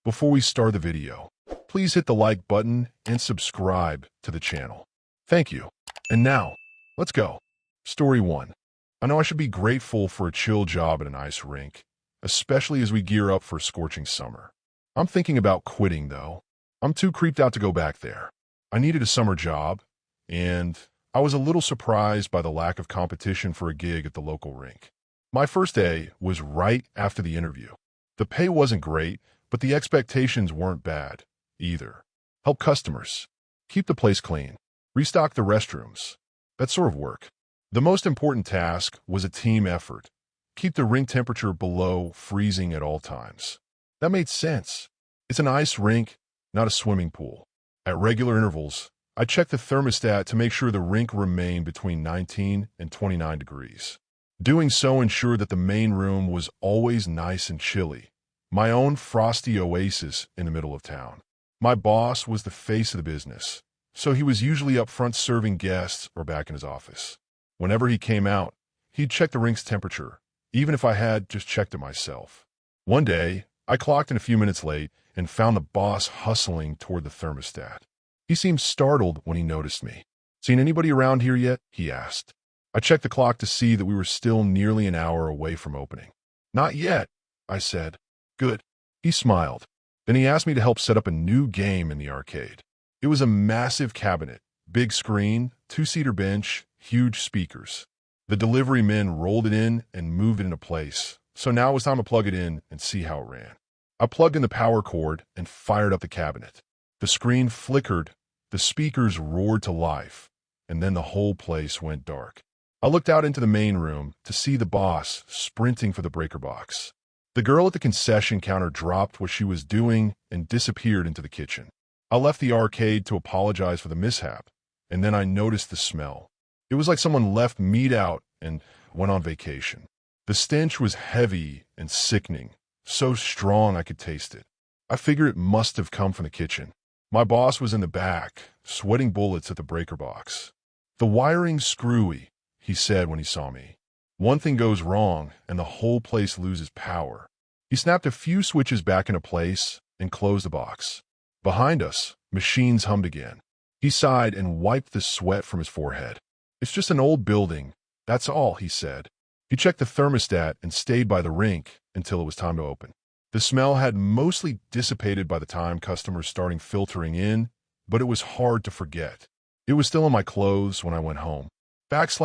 Before we start the video, please hit the like button and subscribe to the channel. Thank you. And now, let's go. Story 1. I know I should be grateful for a chill job at an ice rink, especially as we gear up for a scorching summer. I'm thinking about quitting, though. I'm too creeped out to go back there. I needed a summer job, and I was a little surprised by the lack of competition for a gig at the local rink. My first day was right after the interview. The pay wasn't great, but the expectations weren't bad, either. Help customers. Keep the place clean. Restock the restrooms. That sort of work. The most important task was a team effort. Keep the rink temperature below freezing at all times. That made sense. It's an ice rink, not a swimming pool. At regular intervals, I checked the thermostat to make sure the rink remained between 19 and 29 degrees. Doing so ensured that the main room was always nice and chilly, my own frosty oasis in the middle of town. My boss was the face of the business, so he was usually up front serving guests or back in his office. Whenever he came out, he'd check the rink's temperature, even if I had just checked it myself. One day, I clocked in a few minutes late and found the boss hustling toward the thermostat. He seemed startled when he noticed me. "Seen anybody around here yet?" he asked. I checked the clock to see that we were still nearly an hour away from opening. "Not yet," I said. "Good." He smiled. Then he asked me to help set up a new game in the arcade. It was a massive cabinet, big screen, two-seater bench, huge speakers. The delivery men rolled it in and moved it into place, so now it was time to plug it in and see how it ran. I plugged in the power cord and fired up the cabinet. The screen flickered, the speakers roared to life, and then the whole place went dark. I looked out into the main room to see the boss sprinting for the breaker box. The girl at the concession counter dropped what she was doing and disappeared into the kitchen. I left the arcade to apologize for the mishap, and then I noticed the smell. It was like someone left meat out and went on vacation. The stench was heavy and sickening, so strong I could taste it. I figured it must have come from the kitchen. My boss was in the back, sweating bullets at the breaker box. "The wiring's screwy," he said when he saw me. "One thing goes wrong, and the whole place loses power." He snapped a few switches back into place and closed the box. Behind us, machines hummed again. He sighed and wiped the sweat from his forehead. "It's just an old building, that's all," he said. He checked the thermostat and stayed by the rink until it was time to open. The smell had mostly dissipated by the time customers started filtering in, but it was hard to forget. It was still in my clothes when I went home. \*********.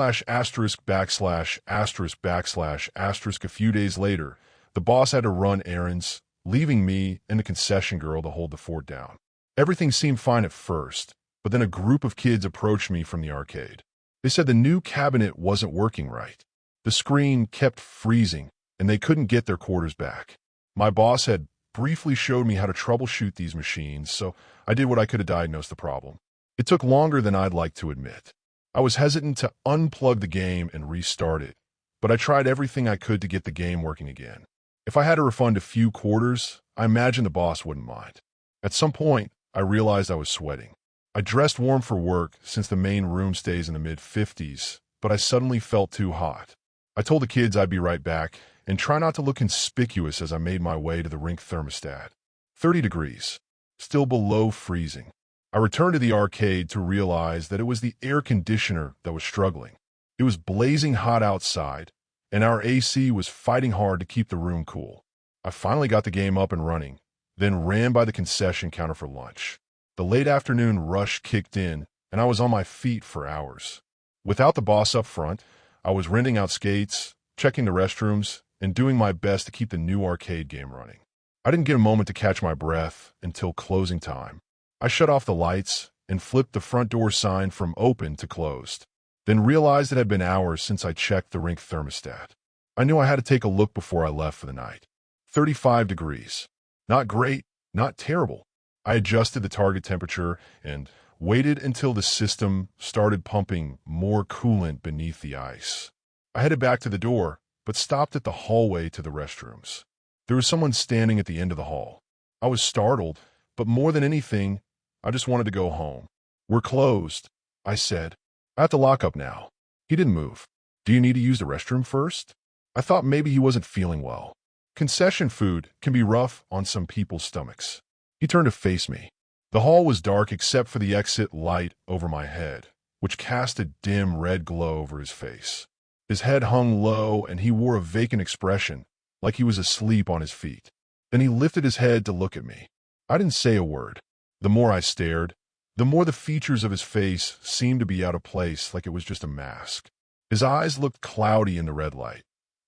A few days later, the boss had to run errands, leaving me and the concession girl to hold the fort down. Everything seemed fine at first, but then a group of kids approached me from the arcade. They said the new cabinet wasn't working right. The screen kept freezing, and they couldn't get their quarters back. My boss had briefly showed me how to troubleshoot these machines, so I did what I could to diagnose the problem. It took longer than I'd like to admit. I was hesitant to unplug the game and restart it, but I tried everything I could to get the game working again. If I had to refund a few quarters, I imagined the boss wouldn't mind. At some point, I realized I was sweating. I dressed warm for work since the main room stays in the mid-50s, but I suddenly felt too hot. I told the kids I'd be right back and try not to look conspicuous as I made my way to the rink thermostat. 30 degrees, still below freezing. I returned to the arcade to realize that it was the air conditioner that was struggling. It was blazing hot outside, and our AC was fighting hard to keep the room cool. I finally got the game up and running, then ran by the concession counter for lunch. The late afternoon rush kicked in, and I was on my feet for hours. Without the boss up front, I was renting out skates, checking the restrooms, and doing my best to keep the new arcade game running. I didn't get a moment to catch my breath until closing time. I shut off the lights and flipped the front door sign from open to closed, then realized it had been hours since I checked the rink thermostat. I knew I had to take a look before I left for the night. 35 degrees. Not great, not terrible. I adjusted the target temperature and waited until the system started pumping more coolant beneath the ice. I headed back to the door, but stopped at the hallway to the restrooms. There was someone standing at the end of the hall. I was startled, but more than anything, I just wanted to go home. "We're closed," I said. "I have to lock up now." He didn't move. "Do you need to use the restroom first?" I thought maybe he wasn't feeling well. Concession food can be rough on some people's stomachs. He turned to face me. The hall was dark except for the exit light over my head, which cast a dim red glow over his face. His head hung low and he wore a vacant expression, like he was asleep on his feet. Then he lifted his head to look at me. I didn't say a word. The more I stared, the more the features of his face seemed to be out of place, like it was just a mask. His eyes looked cloudy in the red light,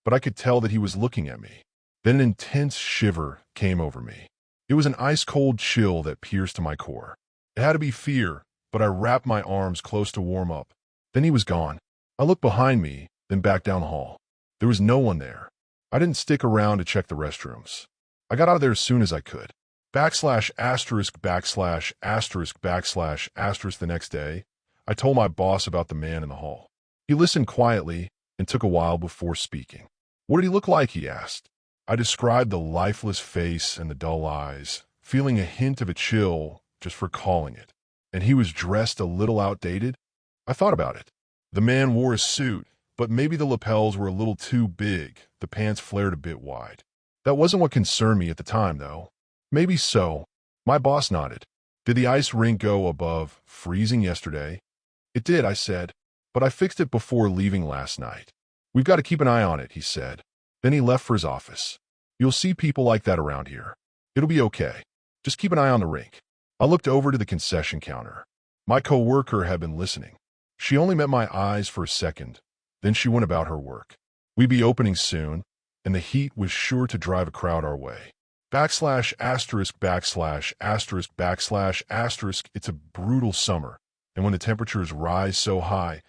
but I could tell that he was looking at me. Then an intense shiver came over me. It was an ice-cold chill that pierced to my core. It had to be fear, but I wrapped my arms close to warm up. Then he was gone. I looked behind me, then back down the hall. There was no one there. I didn't stick around to check the restrooms. I got out of there as soon as I could. /********* the next day, I told my boss about the man in the hall. He listened quietly and took a while before speaking. What did he look like, he asked. I described the lifeless face and the dull eyes, feeling a hint of a chill just for calling it. And he was dressed a little outdated? I thought about it. The man wore a suit, but maybe the lapels were a little too big, the pants flared a bit wide. That wasn't what concerned me at the time, though. Maybe so. My boss nodded. Did the ice rink go above freezing yesterday? It did, I said, but I fixed it before leaving last night. We've got to keep an eye on it, he said. Then he left for his office. You'll see people like that around here. It'll be okay. Just keep an eye on the rink. I looked over to the concession counter. My coworker had been listening. She only met my eyes for a second, then she went about her work. We'd be opening soon, and the heat was sure to drive a crowd our way. /********. It's a brutal summer, and when the temperatures rise so high,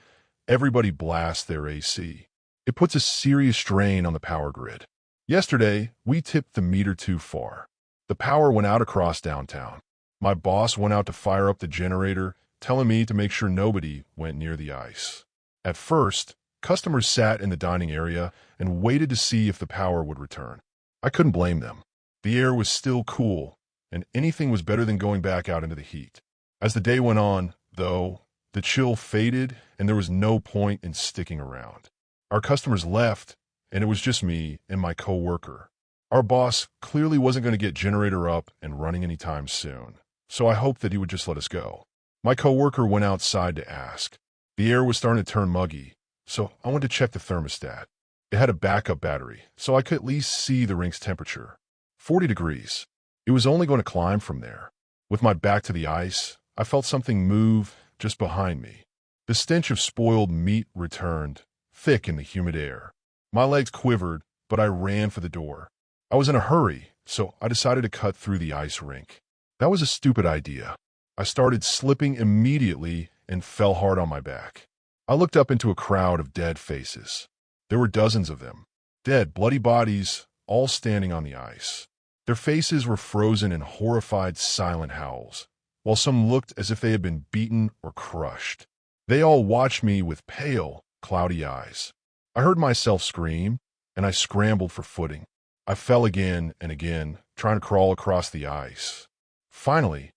everybody blasts their AC. It puts a serious strain on the power grid. Yesterday, we tipped the meter too far. The power went out across downtown. My boss went out to fire up the generator, telling me to make sure nobody went near the ice. At first, customers sat in the dining area and waited to see if the power would return. I couldn't blame them. The air was still cool, and anything was better than going back out into the heat. As the day went on, though, the chill faded and there was no point in sticking around. Our customers left, and it was just me and my coworker. Our boss clearly wasn't going to get generator up and running anytime soon, so I hoped that he would just let us go. My coworker went outside to ask. The air was starting to turn muggy, so I went to check the thermostat. It had a backup battery, so I could at least see the rink's temperature. 40 degrees. It was only going to climb from there. With my back to the ice, I felt something move just behind me. The stench of spoiled meat returned, thick in the humid air. My legs quivered, but I ran for the door. I was in a hurry, so I decided to cut through the ice rink. That was a stupid idea. I started slipping immediately and fell hard on my back. I looked up into a crowd of dead faces. There were dozens of them. Dead, bloody bodies, all standing on the ice. Their faces were frozen in horrified, silent howls, while some looked as if they had been beaten or crushed. They all watched me with pale, cloudy eyes. I heard myself scream, and I scrambled for footing. I fell again and again, trying to crawl across the ice. Finally,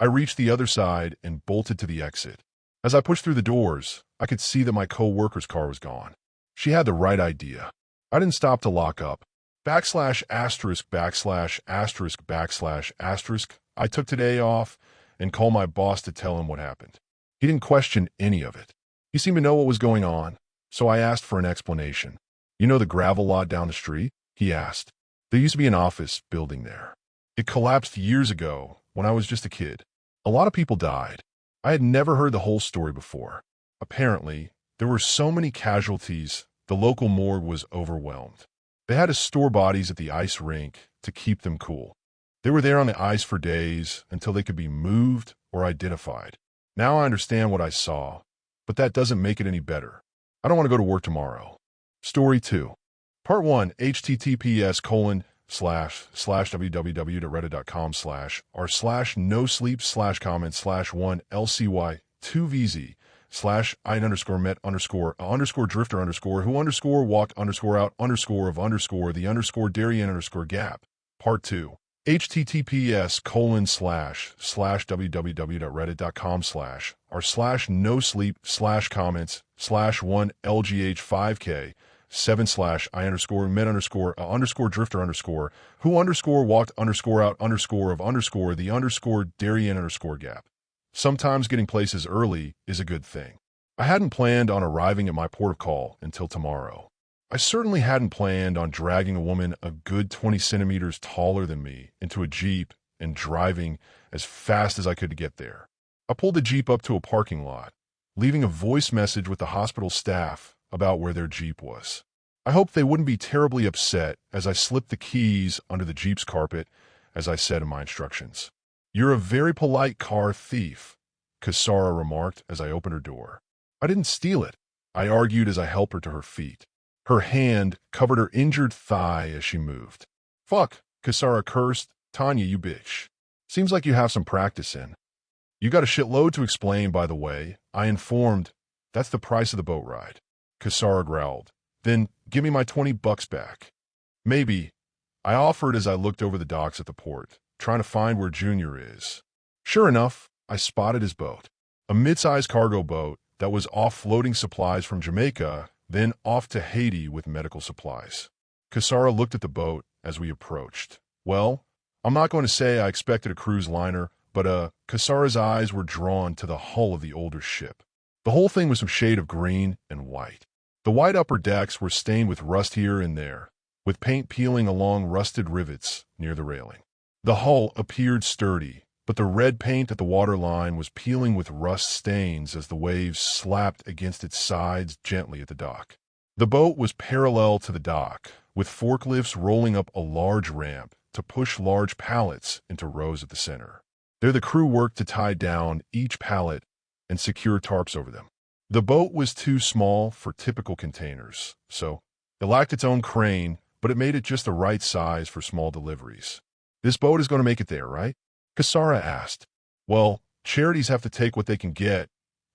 I reached the other side and bolted to the exit. As I pushed through the doors, I could see that my co-worker's car was gone. She had the right idea. I didn't stop to lock up. /******. I took today off and called my boss to tell him what happened. He didn't question any of it. He seemed to know what was going on, so I asked for an explanation. You know the gravel lot down the street? He asked. There used to be an office building there. It collapsed years ago when I was just a kid. A lot of people died. I had never heard the whole story before. Apparently, there were so many casualties, the local morgue was overwhelmed. They had to store bodies at the ice rink to keep them cool. They were there on the ice for days until they could be moved or identified. Now I understand what I saw, but that doesn't make it any better. I don't want to go to work tomorrow. Story 2. Part 1, https://1lcy2vz/i_met_who_walk_out_the_darien_gap. Part 2. https://www.reddit.com/r/nosleep/comments/1lgh5k 7/I underscore met underscore underscore drifter underscore who underscore walked underscore out underscore of underscore the underscore Darien underscore gap. Sometimes getting places early is a good thing. I hadn't planned on arriving at my port of call until tomorrow. I certainly hadn't planned on dragging a woman a good 20 centimeters taller than me into a Jeep and driving as fast as I could to get there. I pulled the Jeep up to a parking lot, leaving a voice message with the hospital staff about where their Jeep was. I hoped they wouldn't be terribly upset as I slipped the keys under the Jeep's carpet, as I said in my instructions. "You're a very polite car thief," Kasara remarked as I opened her door. "I didn't steal it," I argued as I helped her to her feet. Her hand covered her injured thigh as she moved. "Fuck," Kasara cursed. "Tanya, you bitch. Seems like you have some practice in." "You got a shitload to explain, by the way," I informed. "That's the price of the boat ride." Kasara growled. "Then give me my $20 back." "Maybe," I offered as I looked over the docks at the port, trying to find where Junior is. Sure enough, I spotted his boat. A mid-sized cargo boat that was offloading supplies from Jamaica, then off to Haiti with medical supplies. Kasara looked at the boat as we approached. Well, I'm not going to say I expected a cruise liner, but Kasara's eyes were drawn to the hull of the older ship. The whole thing was some shade of green and white. The white upper decks were stained with rust here and there, with paint peeling along rusted rivets near the railing. The hull appeared sturdy, but the red paint at the waterline was peeling with rust stains as the waves slapped against its sides gently at the dock. The boat was parallel to the dock, with forklifts rolling up a large ramp to push large pallets into rows at the center. There the crew worked to tie down each pallet and secure tarps over them. The boat was too small for typical containers, so it lacked its own crane, but it made it just the right size for small deliveries. "This boat is going to make it there, right?" Kasara asked. "Well, charities have to take what they can get,"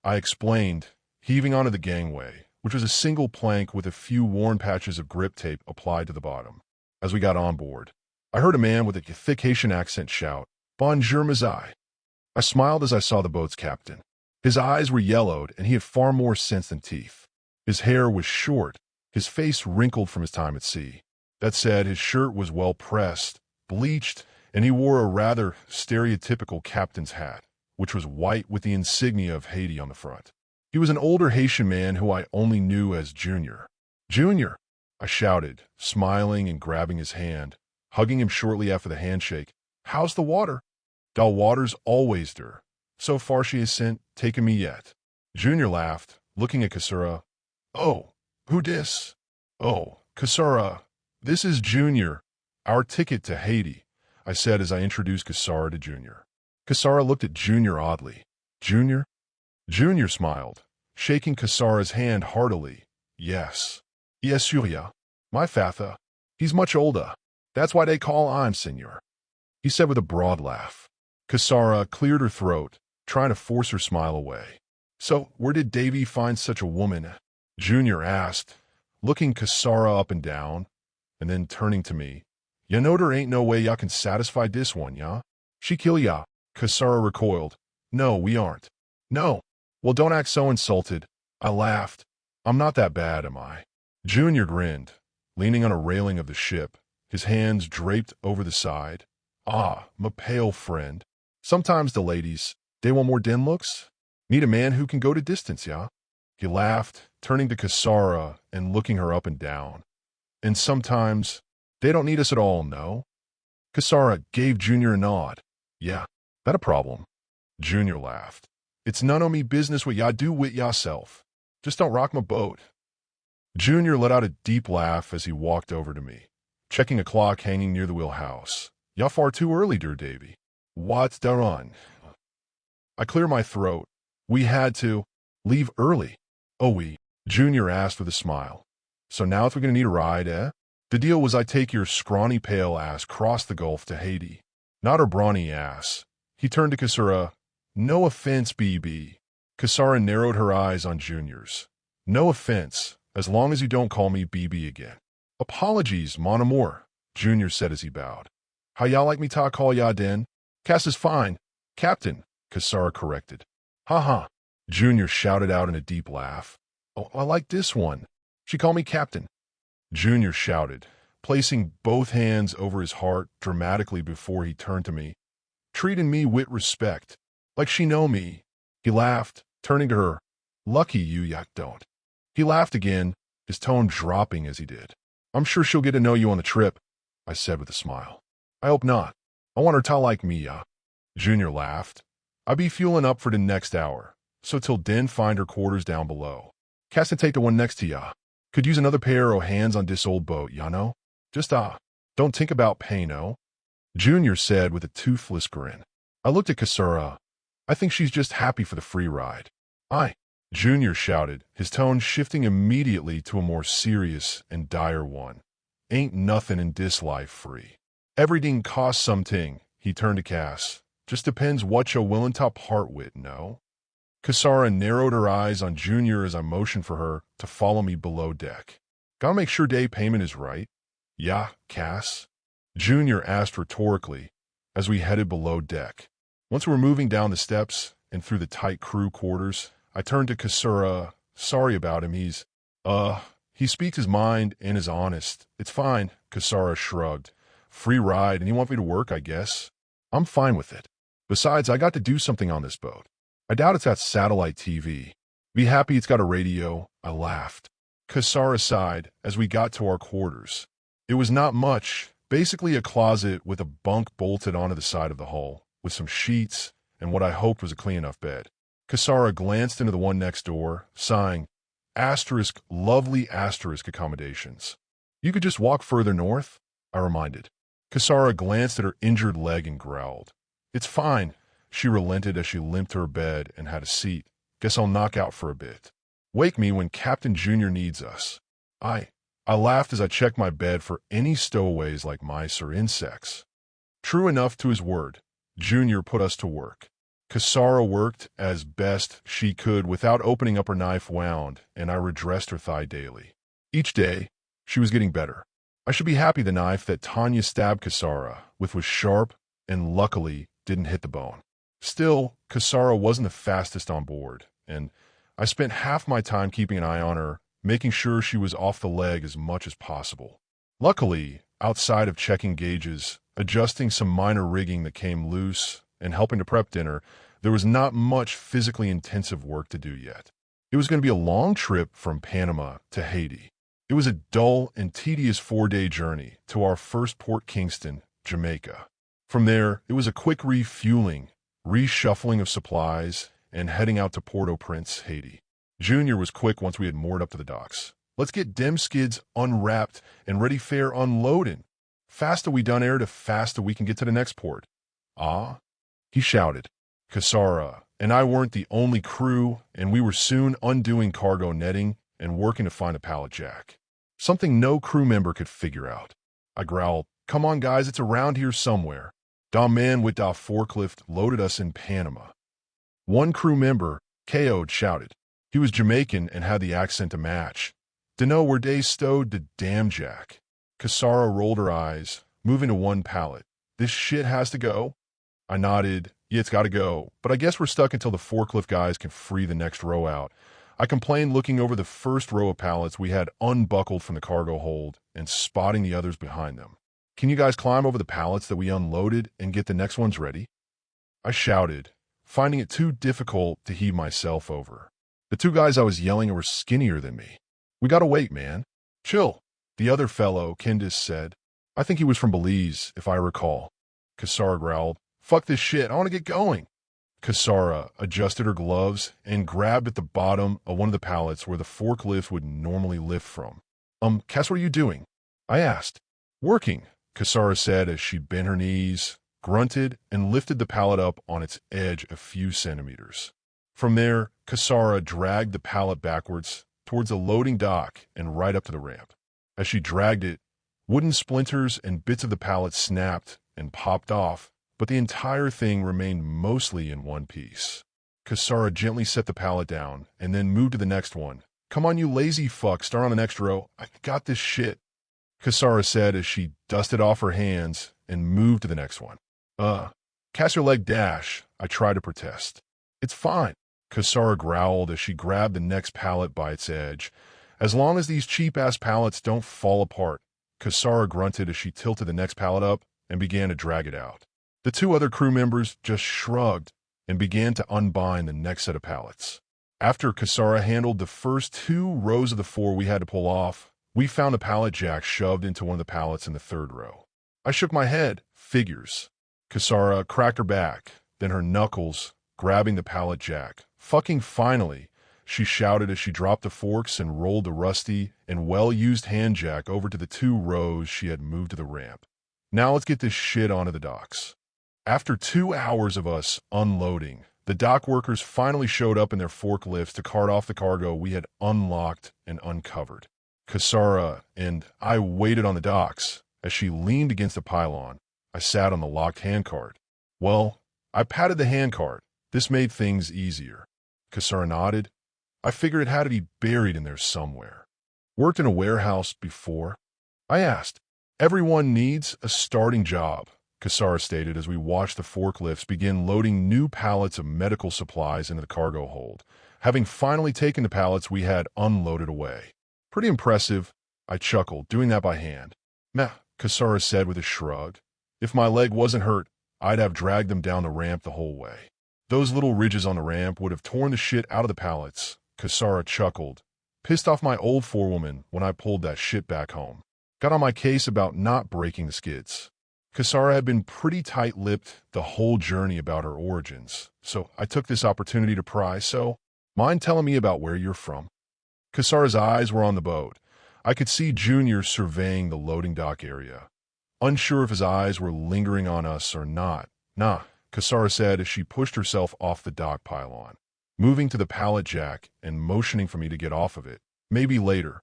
I explained, heaving onto the gangway, which was a single plank with a few worn patches of grip tape applied to the bottom. As we got on board, I heard a man with a thick Haitian accent shout, "Bonjour, Mazai." I smiled as I saw the boat's captain. His eyes were yellowed, and he had far more sense than teeth. His hair was short, his face wrinkled from his time at sea. That said, his shirt was well pressed, bleached, and he wore a rather stereotypical captain's hat, which was white with the insignia of Haiti on the front. He was an older Haitian man who I only knew as Junior. "Junior!" I shouted, smiling and grabbing his hand, hugging him shortly after the handshake. "How's the water?" "The water's always der. So far she hasn't taken me yet." Junior laughed, looking at Kasura. "Oh, who dis?" "Oh, Kasura, this is Junior, our ticket to Haiti," I said as I introduced Kasara to Junior. Kasara looked at Junior oddly. "Junior?" Junior smiled, shaking Kasara's hand heartily. "Yes. Yes, Surya. My father. He's much older. That's why they call I'm Senor," he said with a broad laugh. Kasara cleared her throat, trying to force her smile away. "So, where did Davy find such a woman?" Junior asked, looking Kasara up and down, and then turning to me. "Ya know there ain't no way ya can satisfy this one, ya? She kill ya." Kasara recoiled. "No, we aren't." "No." "Well, don't act so insulted." I laughed. "I'm not that bad, am I?" Junior grinned, leaning on a railing of the ship, his hands draped over the side. "Ah, my pale friend. Sometimes the ladies, they want more den looks. Need a man who can go to distance, ya?" He laughed, turning to Kasara and looking her up and down. "And sometimes, they don't need us at all, no?" Kasara gave Junior a nod. "Yeah, that a problem?" Junior laughed. "It's none o' me business what ya do with yourself. Just don't rock my boat." Junior let out a deep laugh as he walked over to me, checking a clock hanging near the wheelhouse. "Ya far too early, dear Davy." "What's done?" I cleared my throat. "We had to leave early." "Oh, we?" Junior asked with a smile. "So now if we're going to need a ride, eh?" "The deal was I take your scrawny pale ass cross the Gulf to Haiti." "Not her brawny ass." He turned to Kasura. "No offense, BB." Kasara narrowed her eyes on Junior's. "No offense, as long as you don't call me BB again." "Apologies, mon amour," Junior said as he bowed. "How y'all like me ta call ya den?" "Cass is fine, Captain," Kasara corrected. "Ha ha," Junior shouted out in a deep laugh. "Oh, I like this one. She call me Captain." Junior shouted, placing both hands over his heart dramatically before he turned to me, treating me with respect, like she know me. He laughed, turning to her. Lucky you, yak don't. He laughed again, his tone dropping as he did. I'm sure she'll get to know you on the trip, I said with a smile. I hope not. I want her to like me, ya. Junior laughed. I be fueling up for the next hour, so till den find her quarters down below. Cast and take the one next to ya. Could use another pair o' hands on dis old boat, ya know? Just don't think about pay, no? Junior said with a toothless grin. I looked at Kasura. I think she's just happy for the free ride. Junior shouted, his tone shifting immediately to a more serious and dire one. Ain't nothing in dis life free. Everything costs something, he turned to Cass. Just depends what you're willing to part with, no? Kasara narrowed her eyes on Junior as I motioned for her to follow me below deck. Gotta make sure day payment is right. Yeah, Cass? Junior asked rhetorically as we headed below deck. Once we were moving down the steps and through the tight crew quarters, I turned to Kasura. Sorry about him, he speaks his mind and is honest. It's fine, Kasara shrugged. Free ride and you want me to work, I guess? I'm fine with it. Besides, I got to do something on this boat. I doubt it's that satellite TV. Be happy it's got a radio, I laughed. Kasara sighed as we got to our quarters. It was not much, basically a closet with a bunk bolted onto the side of the hull, with some sheets and what I hoped was a clean enough bed. Kasara glanced into the one next door, sighing, lovely accommodations. You could just walk further north, I reminded. Kasara glanced at her injured leg and growled. It's fine, she relented as she limped to her bed and had a seat. Guess I'll knock out for a bit. Wake me when Captain Junior needs us. I laughed as I checked my bed for any stowaways like mice or insects. True enough to his word, Junior put us to work. Kasara worked as best she could without opening up her knife wound, and I redressed her thigh daily. Each day, she was getting better. I should be happy the knife that Tanya stabbed Kasara with was sharp and luckily didn't hit the bone. Still, Kasara wasn't the fastest on board, and I spent half my time keeping an eye on her, making sure she was off the leg as much as possible. Luckily, outside of checking gauges, adjusting some minor rigging that came loose, and helping to prep dinner, there was not much physically intensive work to do yet. It was going to be a long trip from Panama to Haiti. It was a dull and tedious 4-day journey to our first port, Kingston, Jamaica. From there, it was a quick refueling, reshuffling of supplies, and heading out to Port-au-Prince, Haiti. Junior was quick once we had moored up to the docks. Let's get dem skids unwrapped and ready fair unloading. Faster we done air, the faster we can get to the next port. He shouted. Kasara and I weren't the only crew, and we were soon undoing cargo netting and working to find a pallet jack. Something no crew member could figure out. I growled, come on guys, it's around here somewhere. Da man with da forklift loaded us in Panama. One crew member, KO'd, shouted. He was Jamaican and had the accent to match. Dunno where they stowed the damn jack. Kasara rolled her eyes, moving to one pallet. This shit has to go? I nodded. Yeah, it's gotta go, but I guess we're stuck until the forklift guys can free the next row out. I complained, looking over the first row of pallets we had unbuckled from the cargo hold and spotting the others behind them. Can you guys climb over the pallets that we unloaded and get the next ones ready? I shouted, finding it too difficult to heave myself over. The two guys I was yelling at were skinnier than me. We gotta wait, man. Chill, the other fellow, Candice, said. I think he was from Belize, if I recall. Kasara growled. Fuck this shit, I want to get going. Kasara adjusted her gloves and grabbed at the bottom of one of the pallets where the forklift would normally lift from. Cass, what are you doing? I asked. Working, Kasara said as she bent her knees, grunted, and lifted the pallet up on its edge a few centimeters. From there, Kasara dragged the pallet backwards towards the loading dock and right up to the ramp. As she dragged it, wooden splinters and bits of the pallet snapped and popped off, but the entire thing remained mostly in one piece. Kasara gently set the pallet down and then moved to the next one. Come on, you lazy fuck, start on the next row. I got this shit, Kasara said as she dusted off her hands and moved to the next one. Cast your leg, Dash, I tried to protest. It's fine, Kasara growled as she grabbed the next pallet by its edge, As long as these cheap-ass pallets don't fall apart, Kasara grunted as she tilted the next pallet up and began to drag it out. The two other crew members just shrugged and began to unbind the next set of pallets. After Kasara handled the first 2 rows of the 4 we had to pull off, we found a pallet jack shoved into one of the pallets in the 3rd row. I shook my head. Figures. Kasara cracked her back, then her knuckles, grabbing the pallet jack. Fucking finally, she shouted as she dropped the forks and rolled the rusty and well-used hand jack over to the 2 rows she had moved to the ramp. Now let's get this shit onto the docks. After 2 hours of us unloading, the dock workers finally showed up in their forklifts to cart off the cargo we had unlocked and uncovered. Kasara and I waited on the docks. As she leaned against a pylon, I sat on the locked handcart. Well, I patted the handcart. This made things easier. Kasara nodded. I figured it had to be buried in there somewhere. Worked in a warehouse before? I asked. Everyone needs a starting job, Kasara stated as we watched the forklifts begin loading new pallets of medical supplies into the cargo hold, having finally taken the pallets we had unloaded away. Pretty impressive, I chuckled, doing that by hand. Meh, Kasara said with a shrug. If my leg wasn't hurt, I'd have dragged them down the ramp the whole way. Those little ridges on the ramp would have torn the shit out of the pallets, Kasara chuckled. Pissed off my old forewoman when I pulled that shit back home. Got on my case about not breaking the skids. Kasara had been pretty tight-lipped the whole journey about her origins, so I took this opportunity to pry. So, mind telling me about where you're from? Kasara's eyes were on the boat. I could see Junior surveying the loading dock area. Unsure if his eyes were lingering on us or not. Nah, Kasara said as she pushed herself off the dock pylon, moving to the pallet jack and motioning for me to get off of it. Maybe later.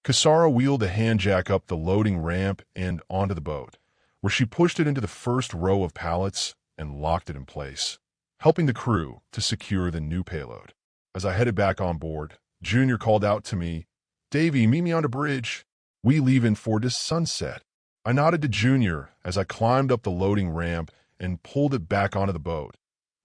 Kasara wheeled the hand jack up the loading ramp and onto the boat, where she pushed it into the first row of pallets and locked it in place, helping the crew to secure the new payload. As I headed back on board, Junior called out to me, "Davy, meet me on the bridge. We leaving for this sunset." I nodded to Junior as I climbed up the loading ramp and pulled it back onto the boat,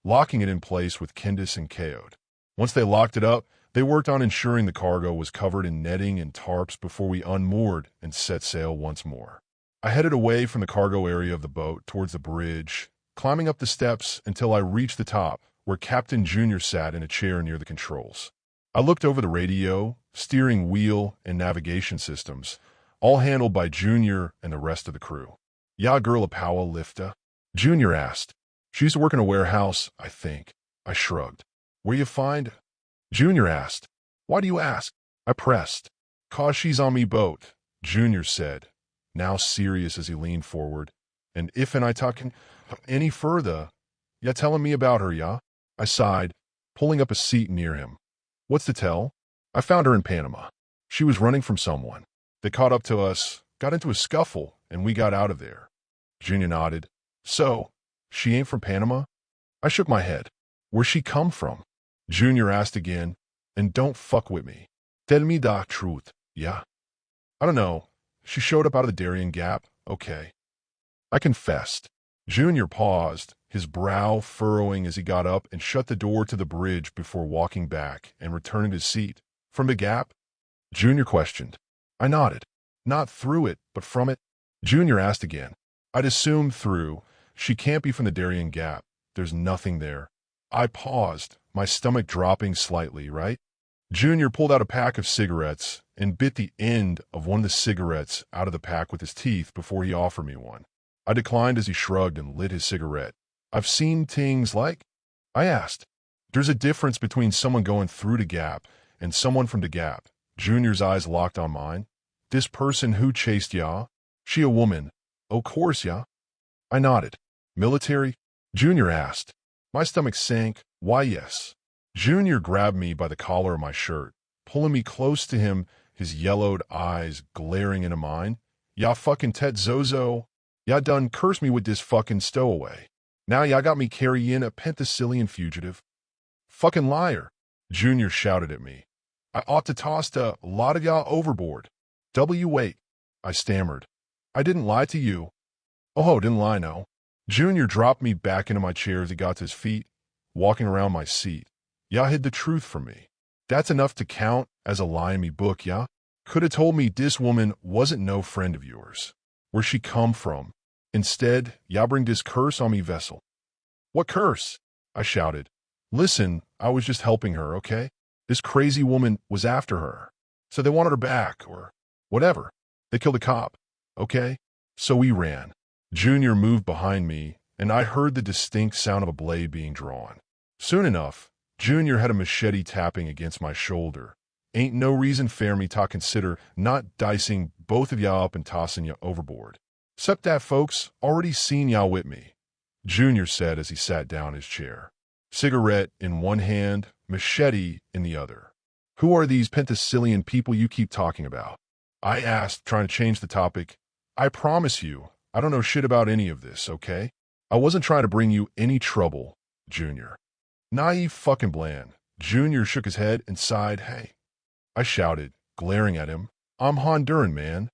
locking it in place with Candice and Kaode. Once they locked it up, they worked on ensuring the cargo was covered in netting and tarps before we unmoored and set sail once more. I headed away from the cargo area of the boat towards the bridge, climbing up the steps until I reached the top, where Captain Junior sat in a chair near the controls. I looked over the radio, steering wheel, and navigation systems, all handled by Junior and the rest of the crew. "Ya girl a power lifter?" Junior asked. "She used to work in a warehouse, I think." I shrugged. "Where you find?" Junior asked. "Why do you ask?" I pressed. "'Cause she's on me boat," Junior said, now serious as he leaned forward. "And if I talking any further, ya telling me about her, ya?" I sighed, pulling up a seat near him. "What's to tell? I found her in Panama. She was running from someone. They caught up to us, got into a scuffle, and we got out of there." Junior nodded. "So, she ain't from Panama?" I shook my head. "Where's she come from?" Junior asked again. "And don't fuck with me. Tell me the truth, yeah?" "I don't know. She showed up out of the Darien Gap, okay." I confessed. Junior paused, his brow furrowing as he got up and shut the door to the bridge before walking back and returning to his seat. "From the Gap?" Junior questioned. I nodded. "Not through it, but from it?" Junior asked again. "I'd assume through. She can't be from the Darien Gap. There's nothing there." I paused, my stomach dropping slightly, right? Junior pulled out a pack of cigarettes and bit the end of one of the cigarettes out of the pack with his teeth before he offered me one. I declined as he shrugged and lit his cigarette. "I've seen things like—" I asked. "There's a difference between someone going through the Gap and someone from the Gap." Junior's eyes locked on mine. "This person who chased ya, she a woman?" "O' course, ya." I nodded. "Military?" Junior asked. My stomach sank. "Why, yes." Junior grabbed me by the collar of my shirt, pulling me close to him, his yellowed eyes glaring into mine. "Ya fucking Tet Zozo. Ya done cursed me with this fucking stowaway. Now ya got me carrying a Penthesillian fugitive." "Fucking liar," Junior shouted at me. "I ought to toss a lot of y'all overboard." "Wait," I stammered. "I didn't lie to you." "Oh, didn't lie, no." Junior dropped me back into my chair as he got to his feet, walking around my seat. "Y'all hid the truth from me." That's enough to count as a lie in me book, yeah? Coulda told me this woman wasn't no friend of yours. Where she come from. Instead, ya bring this curse on me vessel. What curse? I shouted. Listen, I was just helping her, okay? This crazy woman was after her. So they wanted her back, or whatever. They killed a cop, okay? So we ran. Junior moved behind me, and I heard the distinct sound of a blade being drawn. Soon enough, Junior had a machete tapping against my shoulder. Ain't no reason fair me to consider not dicing both of y'all up and tossing ya overboard. Except that folks already seen y'all with me, Junior said as he sat down in his chair. Cigarette in one hand, machete in the other. Who are these Penthesillian people you keep talking about? I asked, trying to change the topic. I promise you, I don't know shit about any of this, okay? I wasn't trying to bring you any trouble, Junior. Naive fucking bland. Junior shook his head and sighed, hey. I shouted, glaring at him. I'm Honduran, man.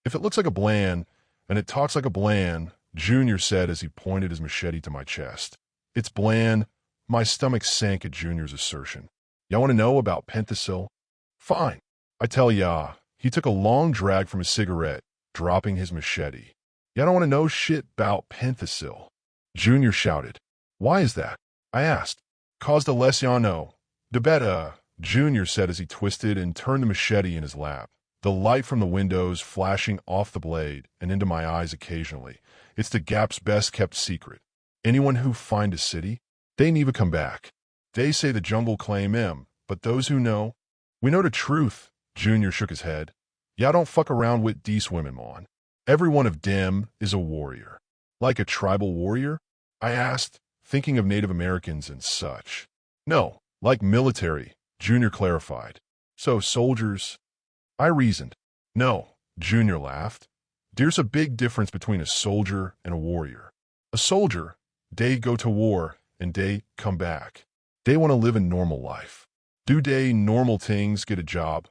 If it looks like a bland, and it talks like a bland, Junior said as he pointed his machete to my chest. It's bland. My stomach sank at Junior's assertion. Y'all want to know about Penthesil? Fine. I tell ya, he took a long drag from his cigarette, dropping his machete. Y'all don't want to know shit about Penthesil. Junior shouted. Why is that? I asked. Cause the less y'all know. The better, Junior said as he twisted and turned the machete in his lap. The light from the windows flashing off the blade and into my eyes occasionally. It's the Gap's best-kept secret. Anyone who find a city, they never come back. They say the jungle claim him, but those who know, we know the truth, Junior shook his head. Y'all don't fuck around with these women, mon. Every one of them is a warrior. Like a tribal warrior? I asked, thinking of Native Americans and such. No, like military, Junior clarified. So soldiers? I reasoned. No, Junior laughed. There's a big difference between a soldier and a warrior. A soldier, they go to war and they come back. They want to live a normal life. Do they normal things get a job?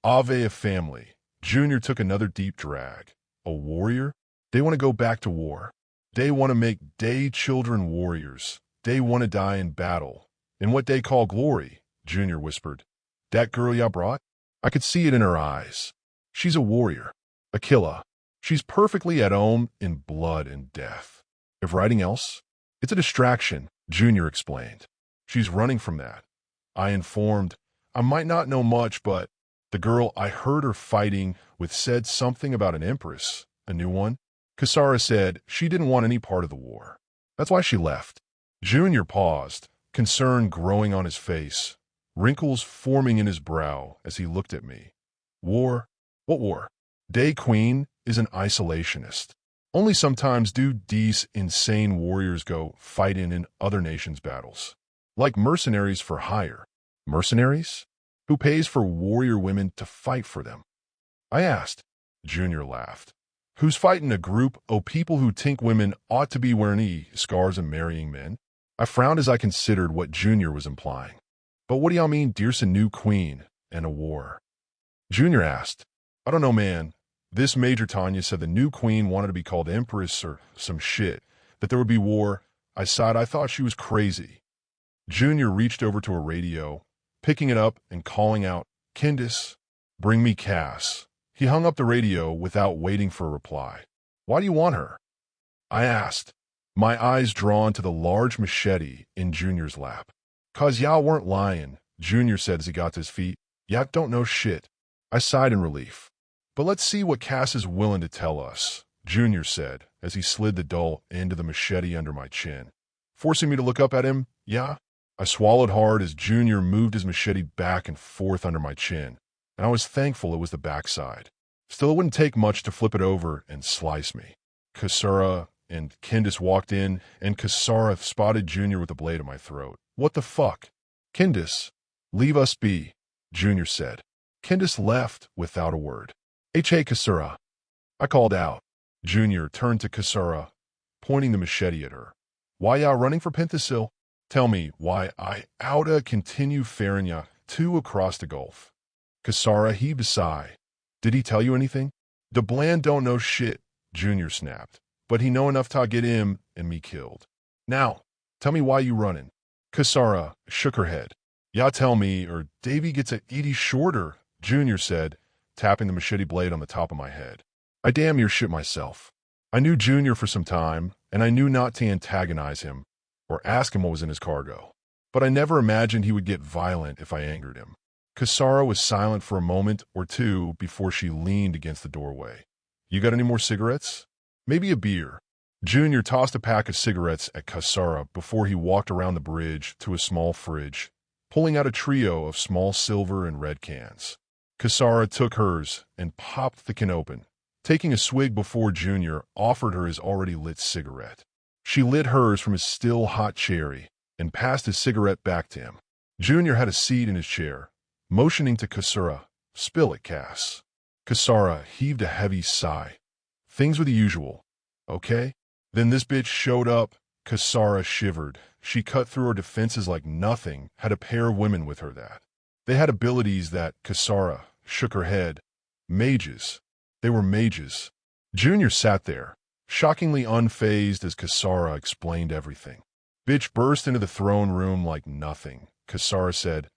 Ave a family. Junior took another deep drag. A warrior? They want to go back to war. They want to make they children warriors. They want to die in battle. In what they call glory, Junior whispered. That girl ya brought? I could see it in her eyes. She's a warrior. A killer. She's perfectly at home in blood and death. If writing else, it's a distraction, Junior explained. She's running from that. I informed. I might not know much, but the girl I heard her fighting with said something about an empress, a new one. Kasara said she didn't want any part of the war. That's why she left. Junior paused, concern growing on his face, wrinkles forming in his brow as he looked at me. War? What war? Day Queen is an isolationist. Only sometimes do these insane warriors go fighting in other nations' battles. Like mercenaries for hire. Mercenaries? Who pays for warrior women to fight for them? I asked. Junior laughed. Who's fighting a group o' people who think women ought to be wearing scars and marrying men? I frowned as I considered what Junior was implying. But what do y'all mean there's a new queen and a war? Junior asked. I don't know, man. This Major Tanya said the new queen wanted to be called Empress or some shit, that there would be war. I sighed. I thought she was crazy. Junior reached over to a radio, picking it up and calling out, Candace, bring me Cass. He hung up the radio without waiting for a reply. Why do you want her? I asked, my eyes drawn to the large machete in Junior's lap. Cause y'all weren't lying, Junior said as he got to his feet. Y'all don't know shit. I sighed in relief. But let's see what Cass is willing to tell us, Junior said as he slid the dull end of the machete under my chin. Forcing me to look up at him, yeah? I swallowed hard as Junior moved his machete back and forth under my chin, and I was thankful it was the backside. Still, it wouldn't take much to flip it over and slice me. Kasara and Candace walked in, and Kasara spotted Junior with a blade at my throat. What the fuck? Candace, leave us be, Junior said. Candace left without a word. Hey, Kasara. I called out. Junior turned to Kasara, pointing the machete at her. Why y'all running for Penthesil? Tell me why I oughta continue faring ya two across the gulf. Kasara heaved a sigh. Did he tell you anything? The bland don't know shit, Junior snapped. But he know enough to get him and me killed. Now, tell me why you running. Kasara shook her head. Ya tell me, or Davy gets a Edie shorter, Junior said, tapping the machete blade on the top of my head. I damn near shit myself. I knew Junior for some time, and I knew not to antagonize him or ask him what was in his cargo. But I never imagined he would get violent if I angered him. Kasara was silent for a moment or two before she leaned against the doorway. You got any more cigarettes? Maybe a beer. Junior tossed a pack of cigarettes at Kasara before he walked around the bridge to a small fridge, pulling out a trio of small silver and red cans. Kasara took hers and popped the can open, taking a swig before Junior offered her his already lit cigarette. She lit hers from his still hot cherry and passed his cigarette back to him. Junior had a seat in his chair, motioning to Kasara, "Spill it, Cass." Kasara heaved a heavy sigh. Things were the usual. Okay? Then this bitch showed up. Kasara shivered. She cut through her defenses like nothing had a pair of women with her that. They had abilities that Kasara shook her head. Mages. They were mages. Junior sat there, shockingly unfazed as Kasara explained everything. Bitch burst into the throne room like nothing. Kasara said,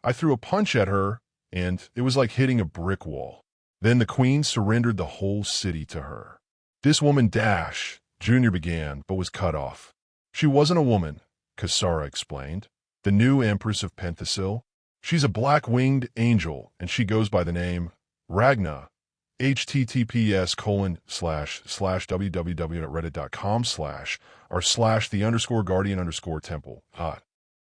I threw a punch at her, and it was like hitting a brick wall. Then the queen surrendered the whole city to her. This woman Dash, Junior began, but was cut off. She wasn't a woman, Kasara explained. The new empress of Penthesil. She's a black-winged angel, and she goes by the name Ragna. https://www.reddit.com/r/the_guardian_temple.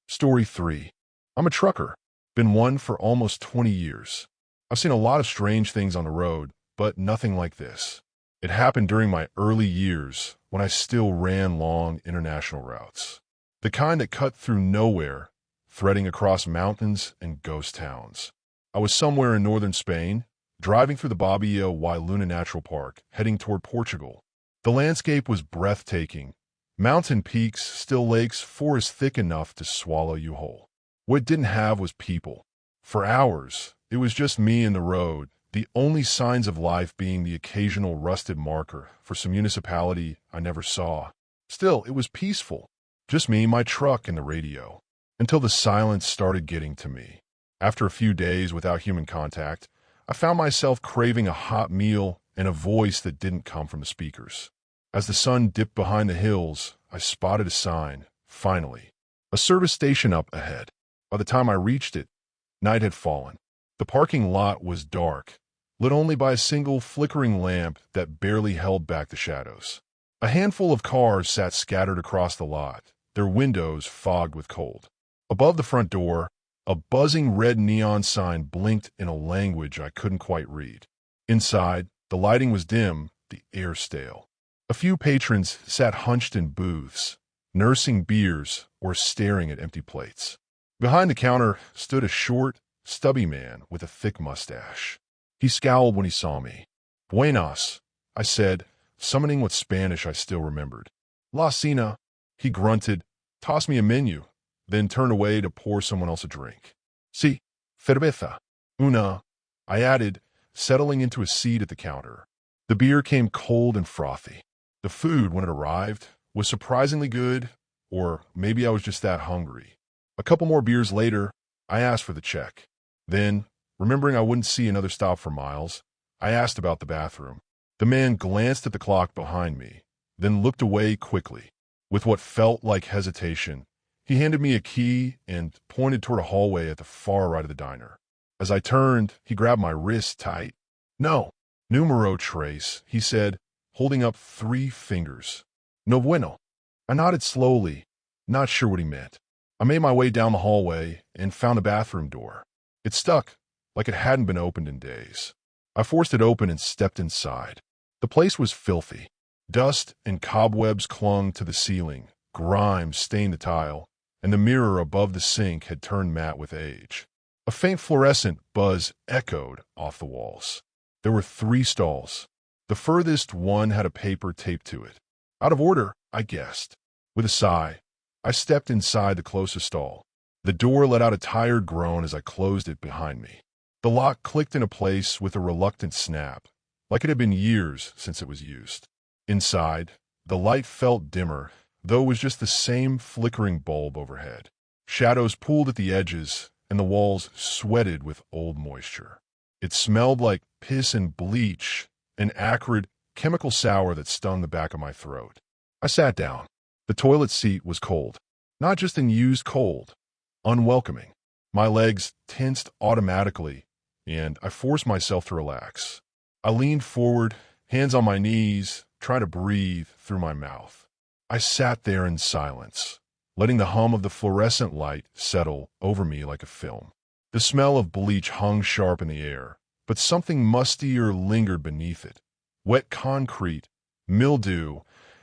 Story 3. I'm a trucker. Been one for almost 20 years. I've seen a lot of strange things on the road, but nothing like this. It happened during my early years when I still ran long international routes. The kind that cut through nowhere, threading across mountains and ghost towns. I was somewhere in northern Spain, driving through the Babia y Luna Natural Park, heading toward Portugal. The landscape was breathtaking. Mountain peaks, still lakes, forest thick enough to swallow you whole. What it didn't have was people. For hours, it was just me and the road, the only signs of life being the occasional rusted marker for some municipality I never saw. Still, it was peaceful. Just me, my truck, and the radio. Until the silence started getting to me. After a few days without human contact, I found myself craving a hot meal and a voice that didn't come from the speakers. As the sun dipped behind the hills, I spotted a sign, finally. A service station up ahead. By the time I reached it, night had fallen. The parking lot was dark, lit only by a single flickering lamp that barely held back the shadows. A handful of cars sat scattered across the lot, their windows fogged with cold. Above the front door, a buzzing red neon sign blinked in a language I couldn't quite read. Inside, the lighting was dim, the air stale. A few patrons sat hunched in booths, nursing beers or staring at empty plates. Behind the counter stood a short, stubby man with a thick mustache. He scowled when he saw me. Buenas, I said, summoning what Spanish I still remembered. La cena, he grunted, tossed me a menu, then turned away to pour someone else a drink. Si, cerveza. Una, I added, settling into a seat at the counter. The beer came cold and frothy. The food, when it arrived, was surprisingly good, or maybe I was just that hungry. A couple more beers later, I asked for the check. Then, remembering I wouldn't see another stop for miles, I asked about the bathroom. The man glanced at the clock behind me, then looked away quickly. With what felt like hesitation, he handed me a key and pointed toward a hallway at the far right of the diner. As I turned, he grabbed my wrist tight. No, numero tres, he said, holding up 3 fingers. No bueno. I nodded slowly, not sure what he meant. I made my way down the hallway and found a bathroom door. It stuck, like it hadn't been opened in days. I forced it open and stepped inside. The place was filthy. Dust and cobwebs clung to the ceiling, grime stained the tile, and the mirror above the sink had turned matte with age. A faint fluorescent buzz echoed off the walls. There were 3 stalls. The furthest one had a paper taped to it. Out of order, I guessed. With a sigh, I stepped inside the closest stall. The door let out a tired groan as I closed it behind me. The lock clicked into place with a reluctant snap, like it had been years since it was used. Inside, the light felt dimmer, though it was just the same flickering bulb overhead. Shadows pooled at the edges, and the walls sweated with old moisture. It smelled like piss and bleach, an acrid, chemical sour that stung the back of my throat. I sat down. The toilet seat was cold. Not just in used cold, unwelcoming. My legs tensed automatically, and I forced myself to relax. I leaned forward, hands on my knees, trying to breathe through my mouth. I sat there in silence, letting the hum of the fluorescent light settle over me like a film. The smell of bleach hung sharp in the air, but something mustier lingered beneath it. Wet concrete, mildew,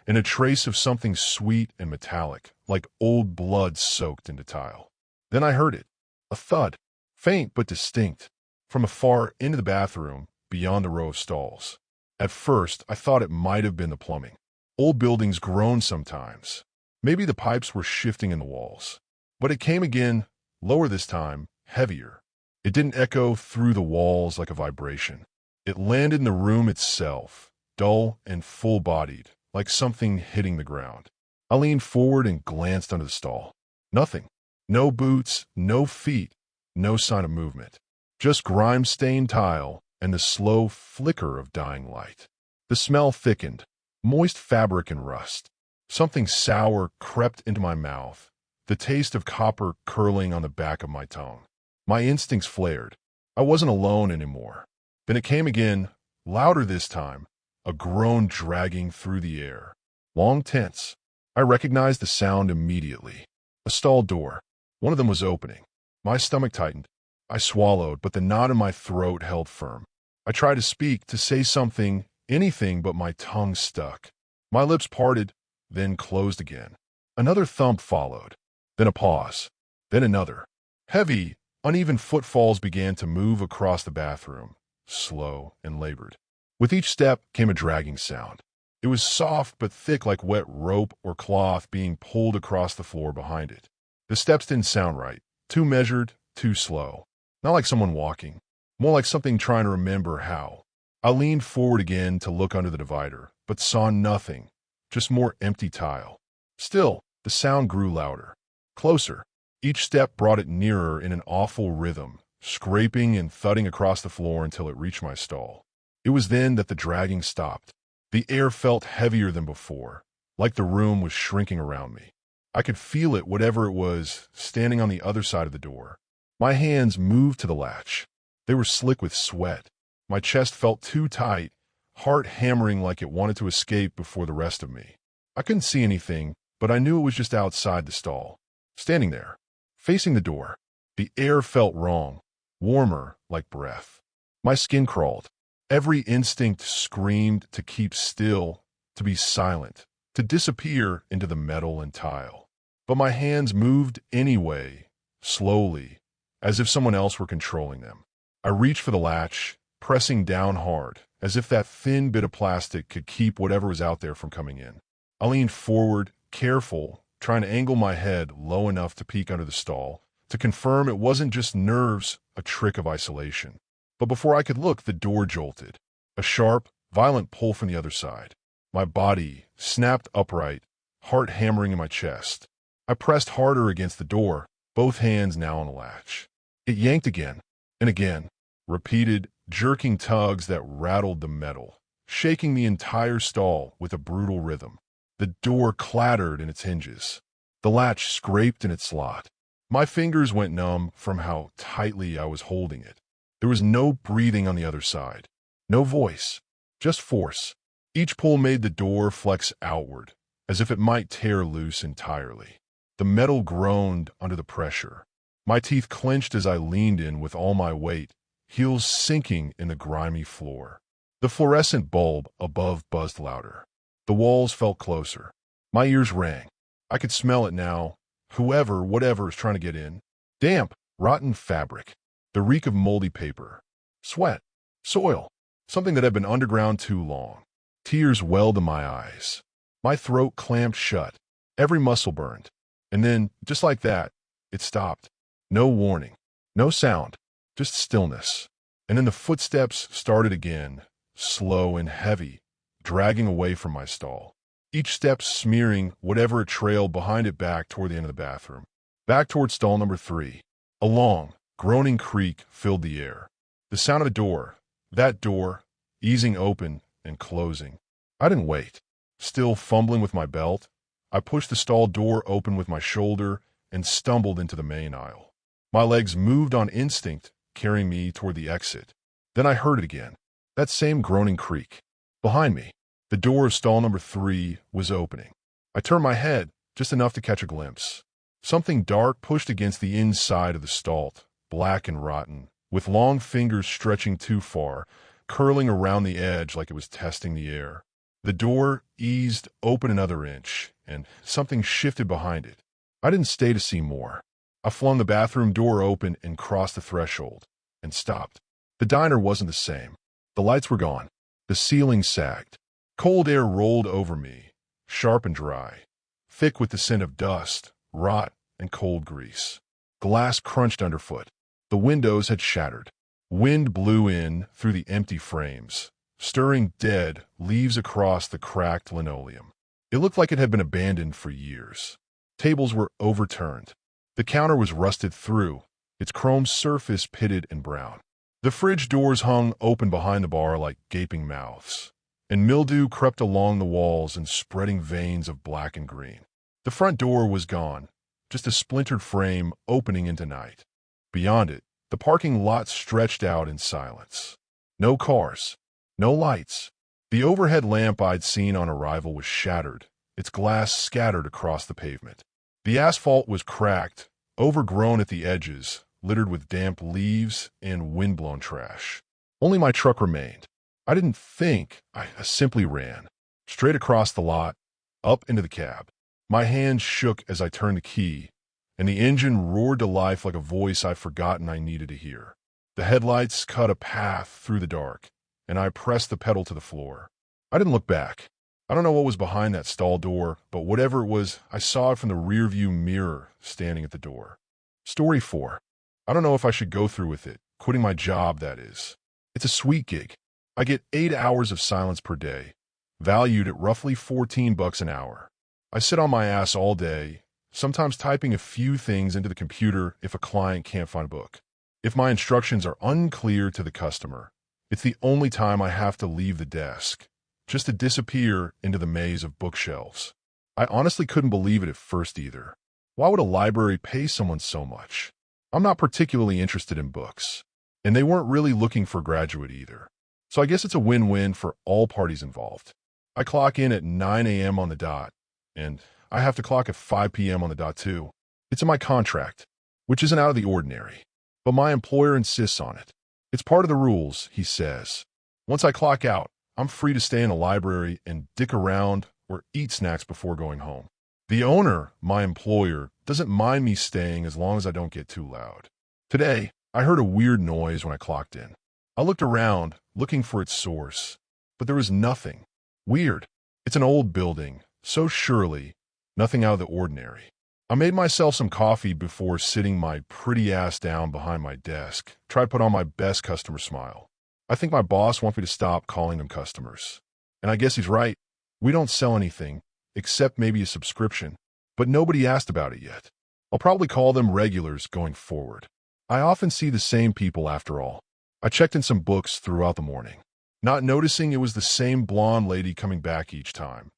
and a trace of something sweet and metallic, like old blood soaked into tile. Then I heard it, a thud, faint but distinct, from a far end of the bathroom beyond the row of stalls. At first, I thought it might have been the plumbing. Old buildings groan sometimes. Maybe the pipes were shifting in the walls. But it came again, lower this time, heavier. It didn't echo through the walls like a vibration. It landed in the room itself, dull and full-bodied, like something hitting the ground. I leaned forward and glanced under the stall. Nothing. No boots, no feet, no sign of movement. Just grime-stained tile and the slow flicker of dying light. The smell thickened, moist fabric and rust. Something sour crept into my mouth, the taste of copper curling on the back of my tongue. My instincts flared. I wasn't alone anymore. Then it came again, louder this time, a groan dragging through the air. Long, tense. I recognized the sound immediately. A stall door. One of them was opening. My stomach tightened. I swallowed, but the knot in my throat held firm. I tried to speak, to say something, anything, but my tongue stuck. My lips parted, then closed again. Another thump followed, then a pause, then another. Heavy, uneven footfalls began to move across the bathroom, slow and labored. With each step came a dragging sound. It was soft but thick like wet rope or cloth being pulled across the floor behind it. The steps didn't sound right, too measured, too slow. Not like someone walking, more like something trying to remember how. I leaned forward again to look under the divider, but saw nothing, just more empty tile. Still, the sound grew louder, closer. Each step brought it nearer in an awful rhythm, scraping and thudding across the floor until it reached my stall. It was then that the dragging stopped. The air felt heavier than before, like the room was shrinking around me. I could feel it, whatever it was, standing on the other side of the door. My hands moved to the latch. They were slick with sweat. My chest felt too tight, heart hammering like it wanted to escape before the rest of me. I couldn't see anything, but I knew it was just outside the stall, standing there, facing the door. The air felt wrong, warmer, like breath. My skin crawled. Every instinct screamed to keep still, to be silent, to disappear into the metal and tile. But my hands moved anyway, slowly, as if someone else were controlling them. I reached for the latch, pressing down hard, as if that thin bit of plastic could keep whatever was out there from coming in. I leaned forward, careful, trying to angle my head low enough to peek under the stall, to confirm it wasn't just nerves, a trick of isolation. But before I could look, the door jolted. A sharp, violent pull from the other side. My body snapped upright, heart hammering in my chest. I pressed harder against the door, both hands now on the latch. It yanked again, and again, repeated, jerking tugs that rattled the metal, shaking the entire stall with a brutal rhythm. The door clattered in its hinges. The latch scraped in its slot. My fingers went numb from how tightly I was holding it. There was no breathing on the other side. No voice. Just force. Each pull made the door flex outward, as if it might tear loose entirely. The metal groaned under the pressure. My teeth clenched as I leaned in with all my weight, heels sinking in the grimy floor. The fluorescent bulb above buzzed louder. The walls felt closer. My ears rang. I could smell it now. Whoever, whatever is trying to get in. Damp, rotten fabric. The reek of moldy paper. Sweat. Soil. Something that had been underground too long. Tears welled in my eyes. My throat clamped shut. Every muscle burned. And then, just like that, it stopped. No warning. No sound. Just stillness. And then the footsteps started again, slow and heavy, dragging away from my stall. Each step smearing whatever it trailed behind it back toward the end of the bathroom. Back toward stall number 3. A long, groaning creak filled the air. The sound of a door, that door, easing open and closing. I didn't wait. Still fumbling with my belt, I pushed the stall door open with my shoulder and stumbled into the main aisle. My legs moved on instinct, carrying me toward the exit. Then I heard it again, that same groaning creak. Behind me, the door of stall number 3 was opening. I turned my head, just enough to catch a glimpse. Something dark pushed against the inside of the stall, black and rotten, with long fingers stretching too far, curling around the edge like it was testing the air. The door eased open another inch, and something shifted behind it. I didn't stay to see more. I flung the bathroom door open and crossed the threshold, and stopped. The diner wasn't the same. The lights were gone. The ceiling sagged. Cold air rolled over me, sharp and dry, thick with the scent of dust, rot, and cold grease. Glass crunched underfoot. The windows had shattered. Wind blew in through the empty frames, stirring dead leaves across the cracked linoleum. It looked like it had been abandoned for years. Tables were overturned. The counter was rusted through, its chrome surface pitted and brown. The fridge doors hung open behind the bar like gaping mouths, and mildew crept along the walls in spreading veins of black and green. The front door was gone, just a splintered frame opening into night. Beyond it, the parking lot stretched out in silence. No cars, no lights. The overhead lamp I'd seen on arrival was shattered, its glass scattered across the pavement. The asphalt was cracked, overgrown at the edges, littered with damp leaves and windblown trash. Only my truck remained. I didn't think, I simply ran. Straight across the lot, up into the cab. My hands shook as I turned the key, and the engine roared to life like a voice I'd forgotten I needed to hear. The headlights cut a path through the dark, and I pressed the pedal to the floor. I didn't look back. I don't know what was behind that stall door, but whatever it was, I saw it from the rearview mirror standing at the door. Story 4. I don't know if I should go through with it, quitting my job, that is. It's a sweet gig. I get 8 hours of silence per day, valued at roughly $14 an hour. I sit on my ass all day, sometimes typing a few things into the computer if a client can't find a book. If my instructions are unclear to the customer, it's the only time I have to leave the desk, just to disappear into the maze of bookshelves. I honestly couldn't believe it at first either. Why would a library pay someone so much? I'm not particularly interested in books, and they weren't really looking for a graduate either. So I guess it's a win-win for all parties involved. I clock in at 9 a.m. on the dot, and I have to clock at 5 p.m. on the dot too. It's in my contract, which isn't out of the ordinary, but my employer insists on it. It's part of the rules, he says. Once I clock out, I'm free to stay in the library and dick around or eat snacks before going home. The owner, my employer, doesn't mind me staying as long as I don't get too loud. Today, I heard a weird noise when I clocked in. I looked around, looking for its source, but there was nothing. Weird. It's an old building, so surely nothing out of the ordinary. I made myself some coffee before sitting my pretty ass down behind my desk, tried to put on my best customer smile. I think my boss wants me to stop calling them customers. And I guess he's right. We don't sell anything, except maybe a subscription, but nobody asked about it yet. I'll probably call them regulars going forward. I often see the same people after all. I checked in some books throughout the morning, not noticing it was the same blonde lady coming back each time.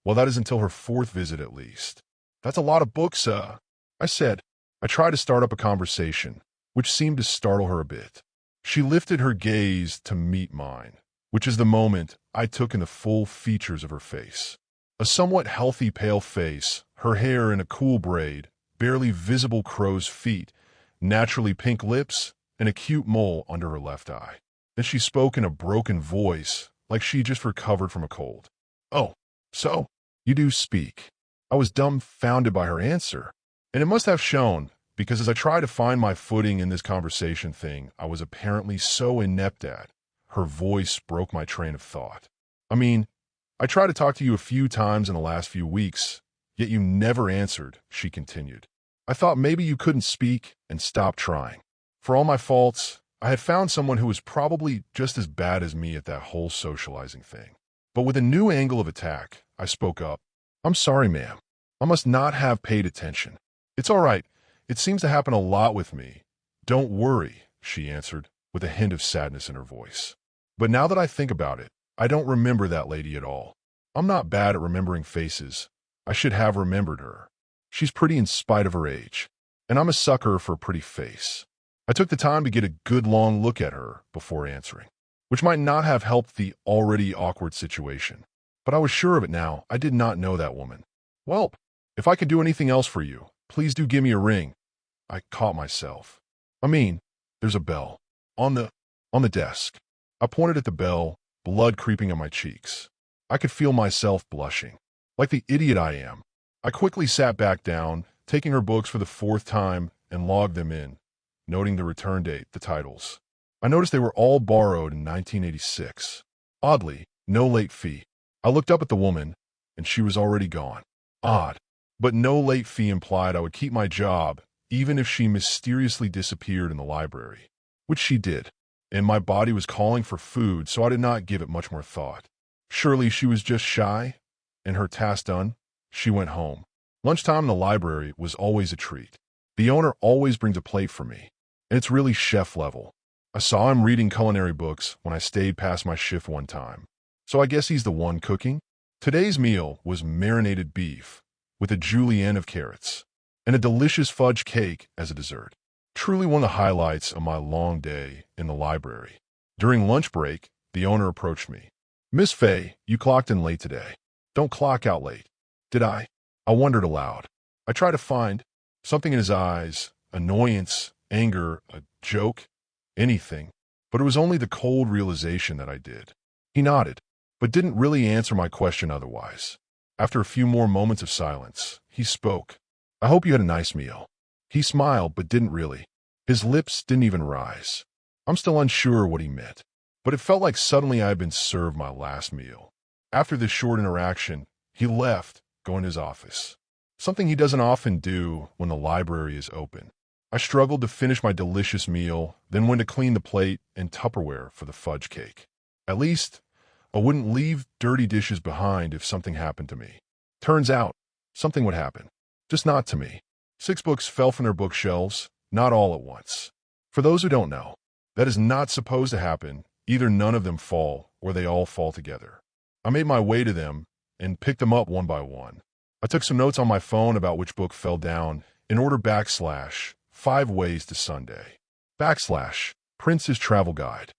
Well, that is until her 4th visit at least. That's a lot of books, I said. I tried to start up a conversation, which seemed to startle her a bit. She lifted her gaze to meet mine, which is the moment I took in the full features of her face. A somewhat healthy pale face, her hair in a cool braid, barely visible crow's feet, naturally pink lips, and a cute mole under her left eye. Then she spoke in a broken voice, like she just recovered from a cold. "Oh, so, you do speak." I was dumbfounded by her answer, and it must have shown, because as I tried to find my footing in this conversation thing I was apparently so inept at, her voice broke my train of thought. "I mean, I tried to talk to you a few times in the last few weeks, yet you never answered," she continued. "I thought maybe you couldn't speak and stopped trying. For all my faults, I had found someone who was probably just as bad as me at that whole socializing thing. But with a new angle of attack, I spoke up. "I'm sorry, ma'am. I must not have paid attention. It's all right. It seems to happen a lot with me. Don't worry, she answered, with a hint of sadness in her voice. But now that I think about it, I don't remember that lady at all. I'm not bad at remembering faces. I should have remembered her. She's pretty in spite of her age, and I'm a sucker for a pretty face. I took the time to get a good long look at her before answering, which might not have helped the already awkward situation. But I was sure of it now. I did not know that woman. Well, if I could do anything else for you, please do give me a ring. I caught myself. There's a bell. On the desk. I pointed at the bell, blood creeping on my cheeks. I could feel myself blushing. Like the idiot I am. I quickly sat back down, taking her books for the 4th time, and logged them in, noting the return date, the titles. I noticed they were all borrowed in 1986. Oddly, no late fee. I looked up at the woman, and she was already gone. Odd. But no late fee implied I would keep my job, even if she mysteriously disappeared in the library. Which she did. And my body was calling for food, so I did not give it much more thought. Surely she was just shy, and her task done, she went home. Lunchtime in the library was always a treat. The owner always brings a plate for me, and it's really chef level. I saw him reading culinary books when I stayed past my shift one time. So I guess he's the one cooking? Today's meal was marinated beef, with a julienne of carrots, and a delicious fudge cake as a dessert. Truly one of the highlights of my long day in the library. During lunch break, the owner approached me. Miss Fay, you clocked in late today. Don't clock out late. Did I? I wondered aloud. I tried to find something in his eyes, annoyance, anger, a joke, anything. But it was only the cold realization that I did. He nodded, but didn't really answer my question otherwise. After a few more moments of silence, he spoke. I hope you had a nice meal. He smiled, but didn't really. His lips didn't even rise. I'm still unsure what he meant, but it felt like suddenly I had been served my last meal. After this short interaction, he left, going to his office. Something he doesn't often do when the library is open. I struggled to finish my delicious meal, then went to clean the plate and Tupperware for the fudge cake. At least, I wouldn't leave dirty dishes behind if something happened to me. Turns out, something would happen. Just not to me. 6 books fell from their bookshelves, not all at once. For those who don't know, that is not supposed to happen. Either none of them fall, or they all fall together. I made my way to them and picked them up one by one. I took some notes on my phone about which book fell down in order / 5 Ways to Sunday. / Prince's Travel Guide.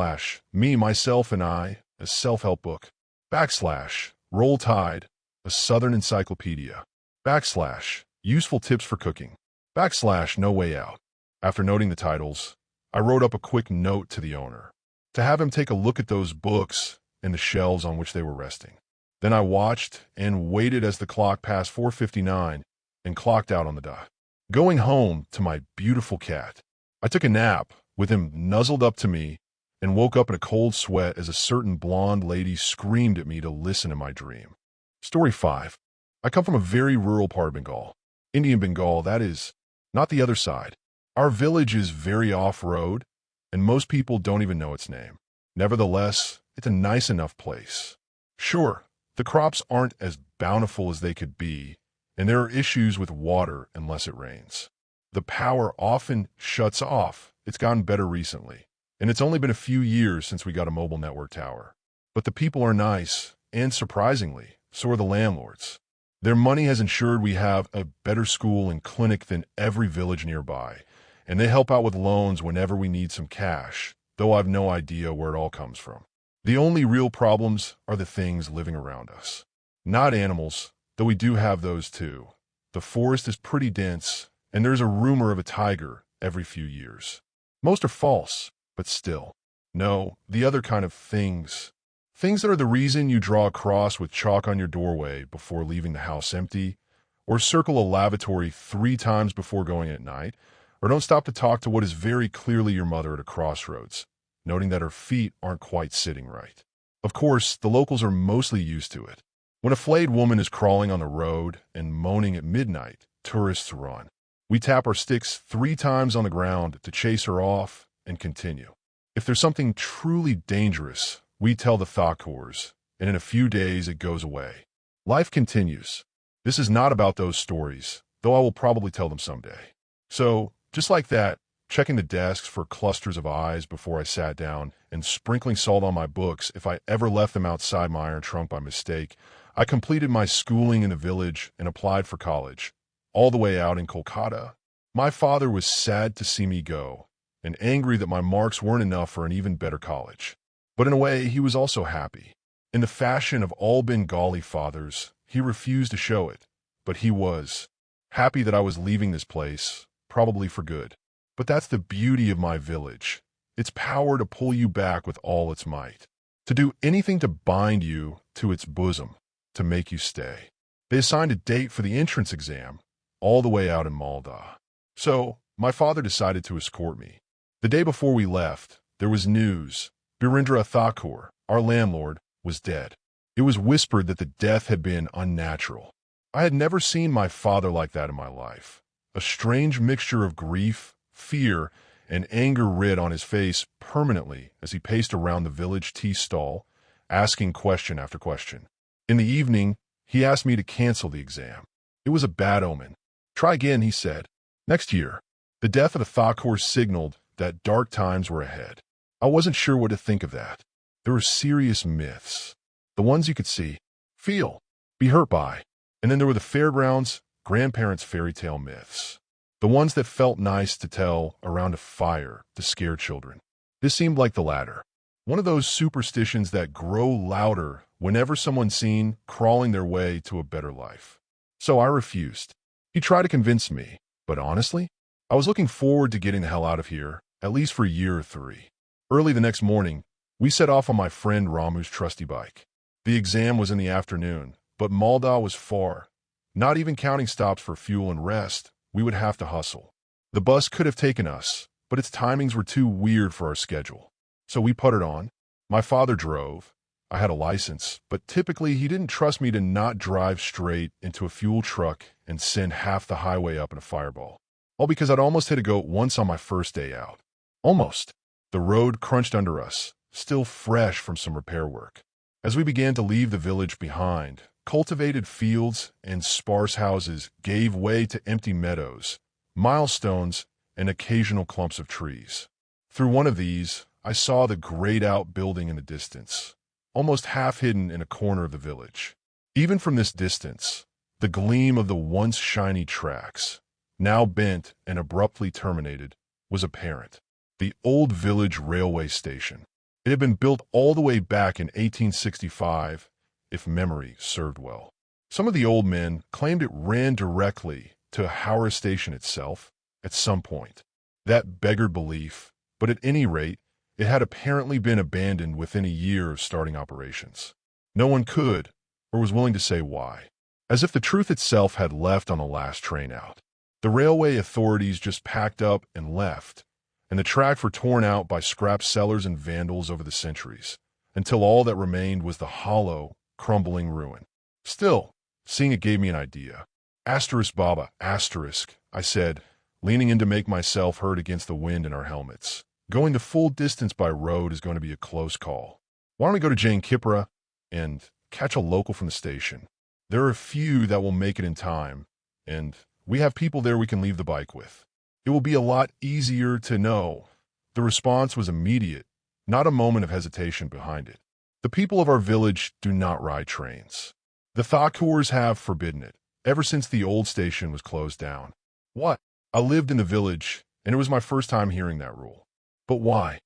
/ Me, Myself, and I, a self-help book. / Roll Tide, a Southern encyclopedia. / Useful Tips for Cooking. / No Way Out. After noting the titles, I wrote up a quick note to the owner, to have him take a look at those books and the shelves on which they were resting. Then I watched and waited as the clock passed 4:59 and clocked out on the dot. Going home to my beautiful cat, I took a nap with him nuzzled up to me and woke up in a cold sweat as a certain blonde lady screamed at me to listen in my dream. Story 5. I come from a very rural part of Bengal. Indian Bengal, that is, not the other side. Our village is very off-road, and most people don't even know its name. Nevertheless, it's a nice enough place. Sure, the crops aren't as bountiful as they could be, and there are issues with water unless it rains. The power often shuts off. It's gotten better recently, and it's only been a few years since we got a mobile network tower. But the people are nice, and surprisingly, so are the landlords. Their money has ensured we have a better school and clinic than every village nearby, and they help out with loans whenever we need some cash, though I've no idea where it all comes from. The only real problems are the things living around us. Not animals, though we do have those too. The forest is pretty dense, and there's a rumor of a tiger every few years. Most are false, but still. No, the other kind of things. Things that are the reason you draw a cross with chalk on your doorway before leaving the house empty, or circle a lavatory 3 times before going at night, or don't stop to talk to what is very clearly your mother at a crossroads, noting that her feet aren't quite sitting right. Of course, the locals are mostly used to it. When a flayed woman is crawling on the road and moaning at midnight, tourists run. We tap our sticks 3 times on the ground to chase her off and continue. If there's something truly dangerous, we tell the Thakors, and in a few days it goes away. Life continues. This is not about those stories, though I will probably tell them someday. So, just like that, checking the desks for clusters of eyes before I sat down, and sprinkling salt on my books if I ever left them outside my iron trunk by mistake. I completed my schooling in the village and applied for college, all the way out in Kolkata. My father was sad to see me go, and angry that my marks weren't enough for an even better college. But in a way, he was also happy. In the fashion of all Bengali fathers, he refused to show it, but he was happy that I was leaving this place, probably for good. But that's the beauty of my village. Its power to pull you back with all its might, to do anything to bind you to its bosom, to make you stay. They assigned a date for the entrance exam, all the way out in Malda. So, my father decided to escort me. The day before we left, there was news. Birendra Thakur, our landlord, was dead. It was whispered that the death had been unnatural. I had never seen my father like that in my life. A strange mixture of grief, fear, and anger writ on his face permanently as he paced around the village tea stall, asking question after question. In the evening, he asked me to cancel the exam. It was a bad omen. Try again, he said. Next year. The death of the Thakurs signaled that dark times were ahead. I wasn't sure what to think of that. There were serious myths. The ones you could see, feel, be hurt by. And then there were the fairgrounds, grandparents' fairy tale myths. The ones that felt nice to tell around a fire to scare children. This seemed like the latter. One of those superstitions that grow louder whenever someone's seen crawling their way to a better life. So I refused. He tried to convince me, but honestly, I was looking forward to getting the hell out of here, at least for a year or three. Early the next morning, we set off on my friend Ramu's trusty bike. The exam was in the afternoon, but Malda was far. Not even counting stops for fuel and rest, we would have to hustle. The bus could have taken us, but its timings were too weird for our schedule. So we puttered on. My father drove. I had a license, but typically he didn't trust me to not drive straight into a fuel truck and send half the highway up in a fireball. All because I'd almost hit a goat once on my first day out. Almost. The road crunched under us, still fresh from some repair work. As we began to leave the village behind, cultivated fields and sparse houses gave way to empty meadows, milestones, and occasional clumps of trees. Through one of these, I saw the grayed-out building in the distance, almost half hidden in a corner of the village. Even from this distance, the gleam of the once shiny tracks, now bent and abruptly terminated, was apparent. The old village railway station. It had been built all the way back in 1865, if memory served well. Some of the old men claimed it ran directly to Howrah Station itself at some point. That beggared belief, but at any rate, it had apparently been abandoned within a year of starting operations. No one could, or was willing to say why. As if the truth itself had left on the last train out. The railway authorities just packed up and left, and the tracks were torn out by scrap sellers and vandals over the centuries, until all that remained was the hollow, crumbling ruin. Still, seeing it gave me an idea. Asterisk Baba, asterisk, I said, leaning in to make myself heard against the wind in our helmets. Going the full distance by road is going to be a close call. Why don't we go to Jane Kipra and catch a local from the station? There are a few that will make it in time, and we have people there we can leave the bike with. It will be a lot easier to know. The response was immediate, not a moment of hesitation behind it. The people of our village do not ride trains. The Thakurs have forbidden it, ever since the old station was closed down. What? I lived in the village, and it was my first time hearing that rule. But why?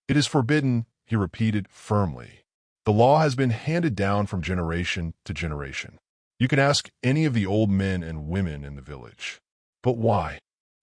It is forbidden, he repeated firmly. The law has been handed down from generation to generation. You can ask any of the old men and women in the village. But why?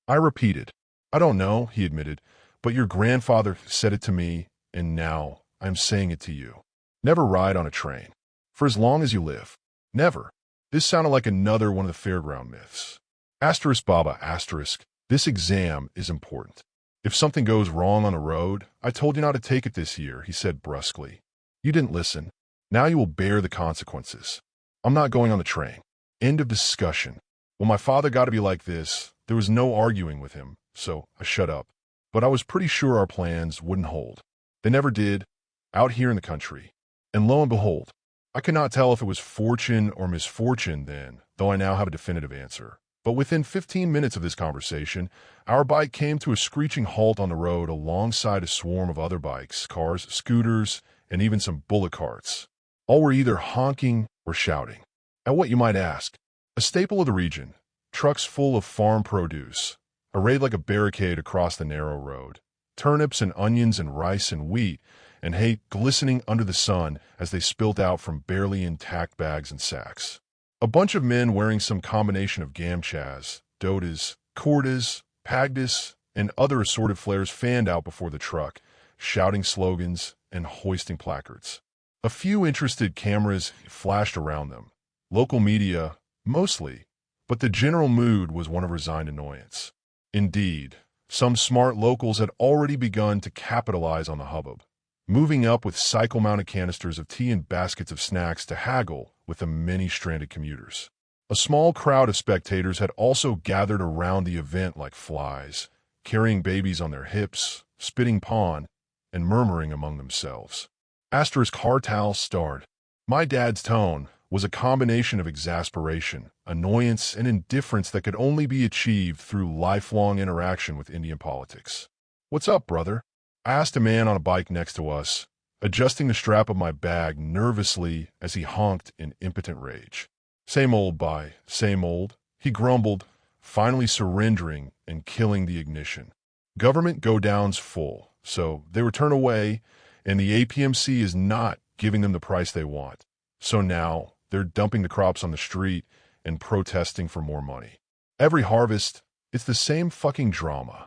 I repeated. I don't know, he admitted, but your grandfather said it to me, and now I'm saying it to you. Never ride on a train. For as long as you live. Never. This sounded like another one of the fairground myths. Asterisk Baba, asterisk, this exam is important. If something goes wrong on the road, I told you not to take it this year, he said brusquely. You didn't listen. Now you will bear the consequences. I'm not going on the train. End of discussion. When my father got to be like this, there was no arguing with him, so I shut up. But I was pretty sure our plans wouldn't hold. They never did, out here in the country. And lo and behold, I could not tell if it was fortune or misfortune then, though I now have a definitive answer. But within 15 minutes of this conversation, our bike came to a screeching halt on the road alongside a swarm of other bikes, cars, scooters, and even some bullock carts. All were either honking or shouting. At what, you might ask? A staple of the region, trucks full of farm produce, arrayed like a barricade across the narrow road. Turnips and onions and rice and wheat and hay glistening under the sun as they spilt out from barely intact bags and sacks. A bunch of men wearing some combination of gamchas, dotas, cordas, pagdas, and other assorted flares fanned out before the truck, shouting slogans and hoisting placards. A few interested cameras flashed around them. Local media, mostly, but the general mood was one of resigned annoyance. Indeed, some smart locals had already begun to capitalize on the hubbub, moving up with cycle-mounted canisters of tea and baskets of snacks to haggle with the many stranded commuters. A small crowd of spectators had also gathered around the event like flies, carrying babies on their hips, spitting pawn, and murmuring among themselves. Hartal starred. My dad's tone was a combination of exasperation, annoyance, and indifference that could only be achieved through lifelong interaction with Indian politics. "What's up, brother?" I asked a man on a bike next to us, adjusting the strap of my bag nervously as he honked in impotent rage. "Same old, bye, same old," he grumbled, finally surrendering and killing the ignition. Government go-down's full, so they were turned away, and the APMC is not giving them the price they want. So now they're dumping the crops on the street and protesting for more money. Every harvest, it's the same fucking drama.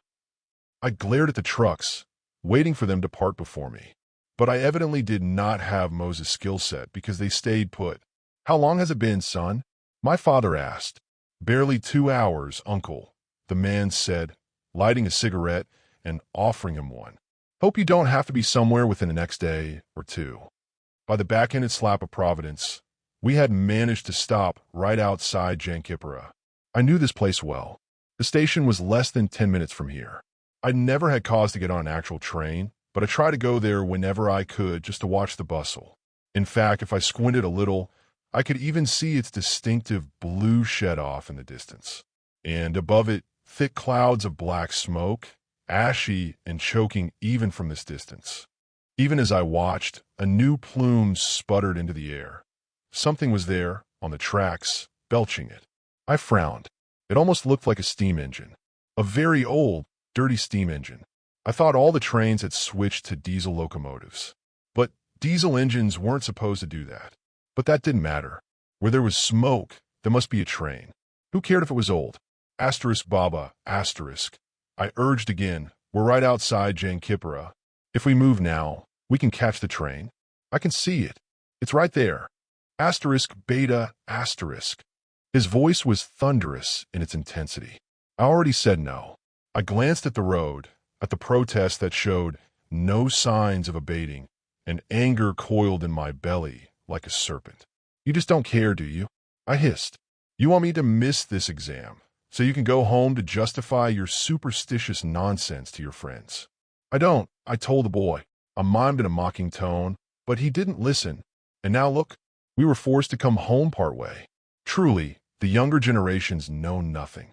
I glared at the trucks, waiting for them to part before me. But I evidently did not have Moses' skill set because they stayed put. "How long has it been, son?" my father asked. "Barely 2 hours, uncle," the man said, lighting a cigarette and offering him one. "Hope you don't have to be somewhere within the next day or two." By the backhanded slap of Providence, we had managed to stop right outside Jankipura. I knew this place well. The station was less than 10 minutes from here. I'd never had cause to get on an actual train, but I tried to go there whenever I could just to watch the bustle. In fact, if I squinted a little, I could even see its distinctive blue shed off in the distance. And above it, thick clouds of black smoke, ashy and choking even from this distance. Even as I watched, a new plume sputtered into the air. Something was there, on the tracks, belching it. I frowned. It almost looked like a steam engine. A very old, dirty steam engine. I thought all the trains had switched to diesel locomotives. But diesel engines weren't supposed to do that. But that didn't matter. Where there was smoke, there must be a train. Who cared if it was old? Asterisk Baba, asterisk. I urged again. We're right outside Jankipura. If we move now, we can catch the train. I can see it. It's right there. Asterisk beta asterisk. His voice was thunderous in its intensity. I already said no. I glanced at the road, at the protest that showed no signs of abating, and anger coiled in my belly like a serpent. "You just don't care, do you?" I hissed. "You want me to miss this exam, so you can go home to justify your superstitious nonsense to your friends?" "I don't," I told the boy. I mimed in a mocking tone, but he didn't listen. And now look, we were forced to come home part way. Truly, the younger generations know nothing.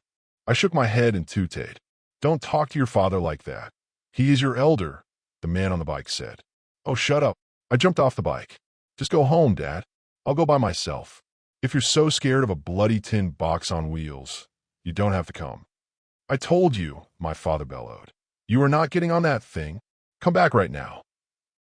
I shook my head and tooted. "Don't talk to your father like that. He is your elder," the man on the bike said. "Oh, shut up." I jumped off the bike. "Just go home, Dad. I'll go by myself. If you're so scared of a bloody tin box on wheels, you don't have to come." "I told you," my father bellowed. "You are not getting on that thing. Come back right now."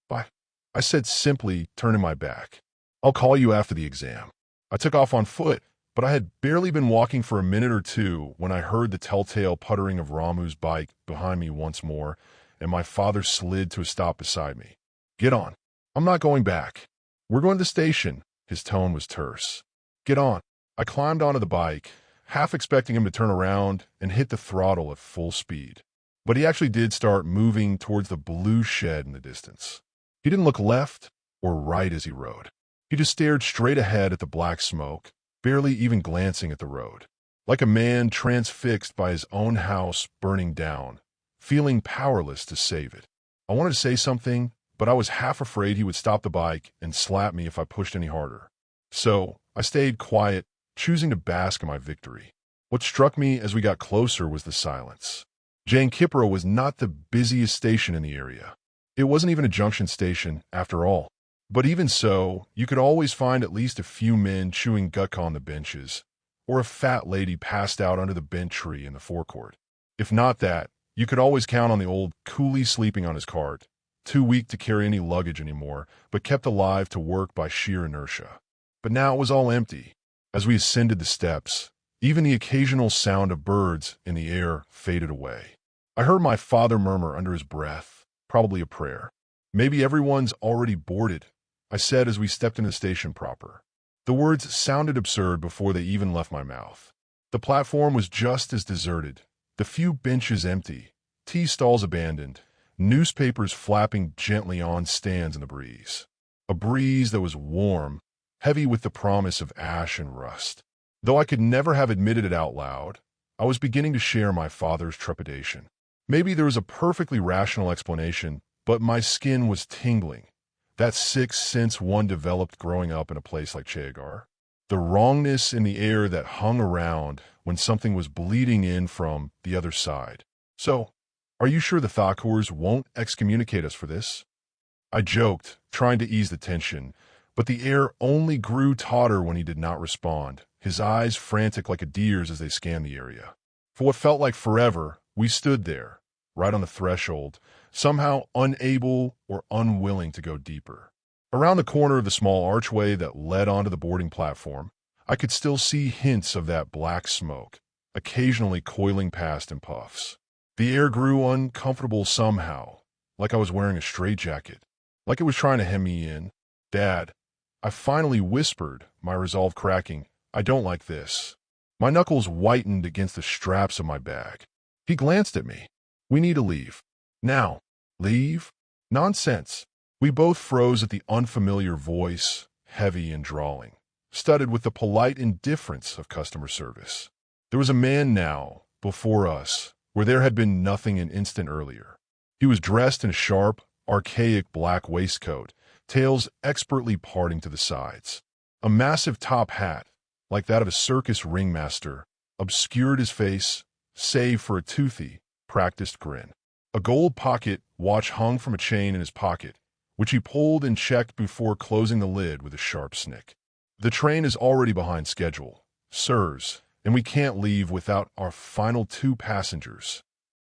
"Bye," I said simply, turning my back. "I'll call you after the exam." I took off on foot, but I had barely been walking for a minute or two when I heard the telltale puttering of Ramu's bike behind me once more, and my father slid to a stop beside me. "Get on." "I'm not going back. We're going to the station." His tone was terse. "Get on." I climbed onto the bike, half expecting him to turn around and hit the throttle at full speed. But he actually did start moving towards the blue shed in the distance. He didn't look left or right as he rode. He just stared straight ahead at the black smoke, barely even glancing at the road. Like a man transfixed by his own house burning down, feeling powerless to save it. I wanted to say something, but I was half afraid he would stop the bike and slap me if I pushed any harder. So I stayed quiet, choosing to bask in my victory. What struck me as we got closer was the silence. Jankipro was not the busiest station in the area. It wasn't even a junction station, after all. But even so, you could always find at least a few men chewing gutka on the benches, or a fat lady passed out under the bent tree in the forecourt. If not that, you could always count on the old coolie sleeping on his cart, too weak to carry any luggage anymore, but kept alive to work by sheer inertia. But now it was all empty. As we ascended the steps, even the occasional sound of birds in the air faded away. I heard my father murmur under his breath, probably a prayer. "Maybe everyone's already boarded," I said as we stepped into the station proper. The words sounded absurd before they even left my mouth. The platform was just as deserted, the few benches empty, tea stalls abandoned, newspapers flapping gently on stands in the breeze. A breeze that was warm, heavy with the promise of ash and rust. Though I could never have admitted it out loud, I was beginning to share my father's trepidation. Maybe there was a perfectly rational explanation, but my skin was tingling. That sixth sense one developed growing up in a place like Chegar. The wrongness in the air that hung around when something was bleeding in from the other side. "So, are you sure the Thakurs won't excommunicate us for this?" I joked, trying to ease the tension, but the air only grew tauter when he did not respond, his eyes frantic like a deer's as they scanned the area. For what felt like forever, we stood there, right on the threshold, somehow unable or unwilling to go deeper. Around the corner of the small archway that led onto the boarding platform, I could still see hints of that black smoke, occasionally coiling past in puffs. The air grew uncomfortable somehow, like I was wearing a straitjacket, like it was trying to hem me in. "Dad," I finally whispered, my resolve cracking, "I don't like this." My knuckles whitened against the straps of my bag. He glanced at me. "We need to leave. Now." "Leave? Nonsense." We both froze at the unfamiliar voice, heavy and drawling, studded with the polite indifference of customer service. There was a man now, before us, where there had been nothing an instant earlier. He was dressed in a sharp, archaic black waistcoat, tails expertly parting to the sides. A massive top hat, like that of a circus ringmaster, obscured his face, save for a toothy, practiced grin. A gold pocket watch hung from a chain in his pocket, which he pulled and checked before closing the lid with a sharp snick. "The train is already behind schedule, sirs, and we can't leave without our final 2 passengers."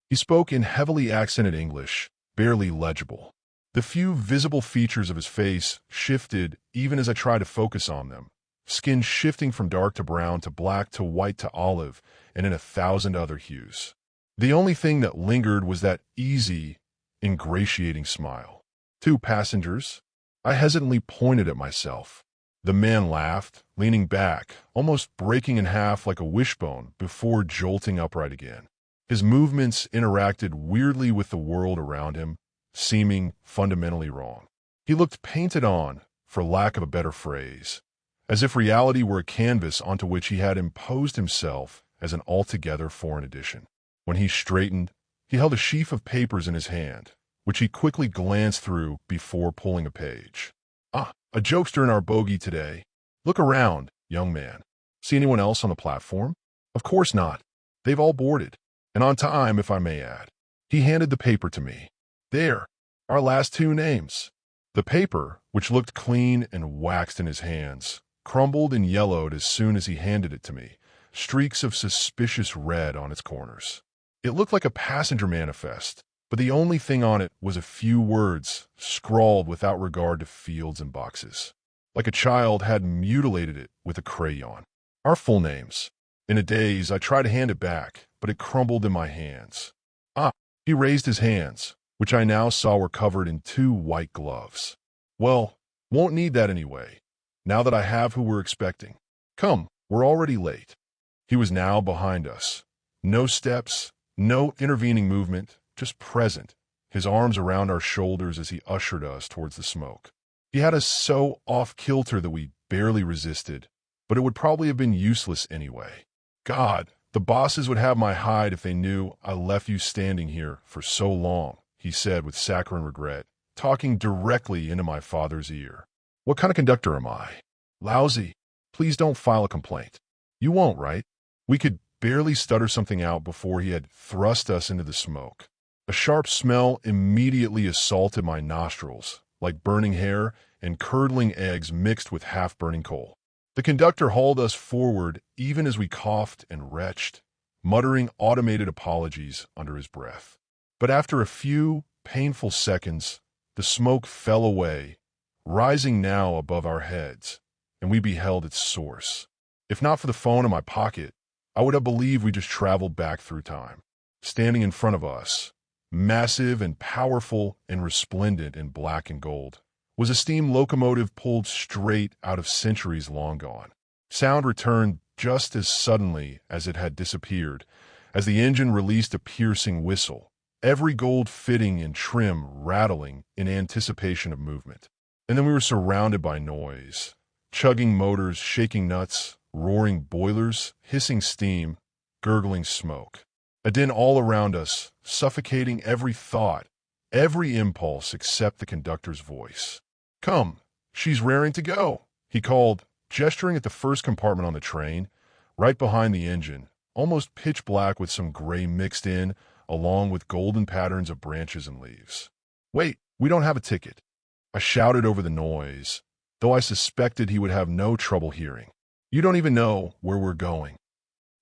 He spoke in heavily accented English, barely legible. The few visible features of his face shifted even as I tried to focus on them, skin shifting from dark to brown to black to white to olive, and in 1,000 other hues. The only thing that lingered was that easy, ingratiating smile. 2 passengers? I hesitantly pointed at myself. The man laughed, leaning back, almost breaking in half like a wishbone before jolting upright again. His movements interacted weirdly with the world around him, seeming fundamentally wrong. He looked painted on, for lack of a better phrase, as if reality were a canvas onto which he had imposed himself as an altogether foreign edition. When he straightened, he held a sheaf of papers in his hand, which he quickly glanced through before pulling a page. "Ah, a jokester in our bogie today. Look around, young man. See anyone else on the platform?" "Of course not. They've all boarded. And on time, if I may add." He handed the paper to me. "There, our last 2 names." The paper, which looked clean and waxed in his hands, crumbled and yellowed as soon as he handed it to me, streaks of suspicious red on its corners. It looked like a passenger manifest, but the only thing on it was a few words, scrawled without regard to fields and boxes. Like a child had mutilated it with a crayon. Our full names. In a daze, I tried to hand it back, but it crumbled in my hands. "Ah," he raised his hands, which I now saw were covered in 2 white gloves. "Well, won't need that anyway, now that I have who we're expecting. Come, we're already late." He was now behind us. No steps, no intervening movement, just present, his arms around our shoulders as he ushered us towards the smoke. He had us so off-kilter that we barely resisted, but it would probably have been useless anyway. "God, the bosses would have my hide if they knew I left you standing here for so long," he said with saccharine regret, talking directly into my father's ear. "What kind of conductor am I?" "Lousy. Please don't file a complaint." "You won't, right? We could barely stutter something out before he had thrust us into the smoke. A sharp smell immediately assaulted my nostrils, like burning hair and curdling eggs mixed with half-burning coal. The conductor hauled us forward even as we coughed and retched, muttering automated apologies under his breath. But after a few painful seconds, the smoke fell away, rising now above our heads, and we beheld its source. If not for the phone in my pocket, I would have believed we just traveled back through time. Standing in front of us, massive and powerful and resplendent in black and gold, was a steam locomotive pulled straight out of centuries long gone. Sound returned just as suddenly as it had disappeared, as the engine released a piercing whistle, every gold fitting and trim rattling in anticipation of movement. And then we were surrounded by noise, chugging motors, shaking nuts, roaring boilers, hissing steam, gurgling smoke. A din all around us, suffocating every thought, every impulse except the conductor's voice. "Come, she's raring to go," he called, gesturing at the first compartment on the train, right behind the engine, almost pitch black with some gray mixed in, along with golden patterns of branches and leaves. "Wait, we don't have a ticket," I shouted over the noise, though I suspected he would have no trouble hearing. "You don't even know where we're going."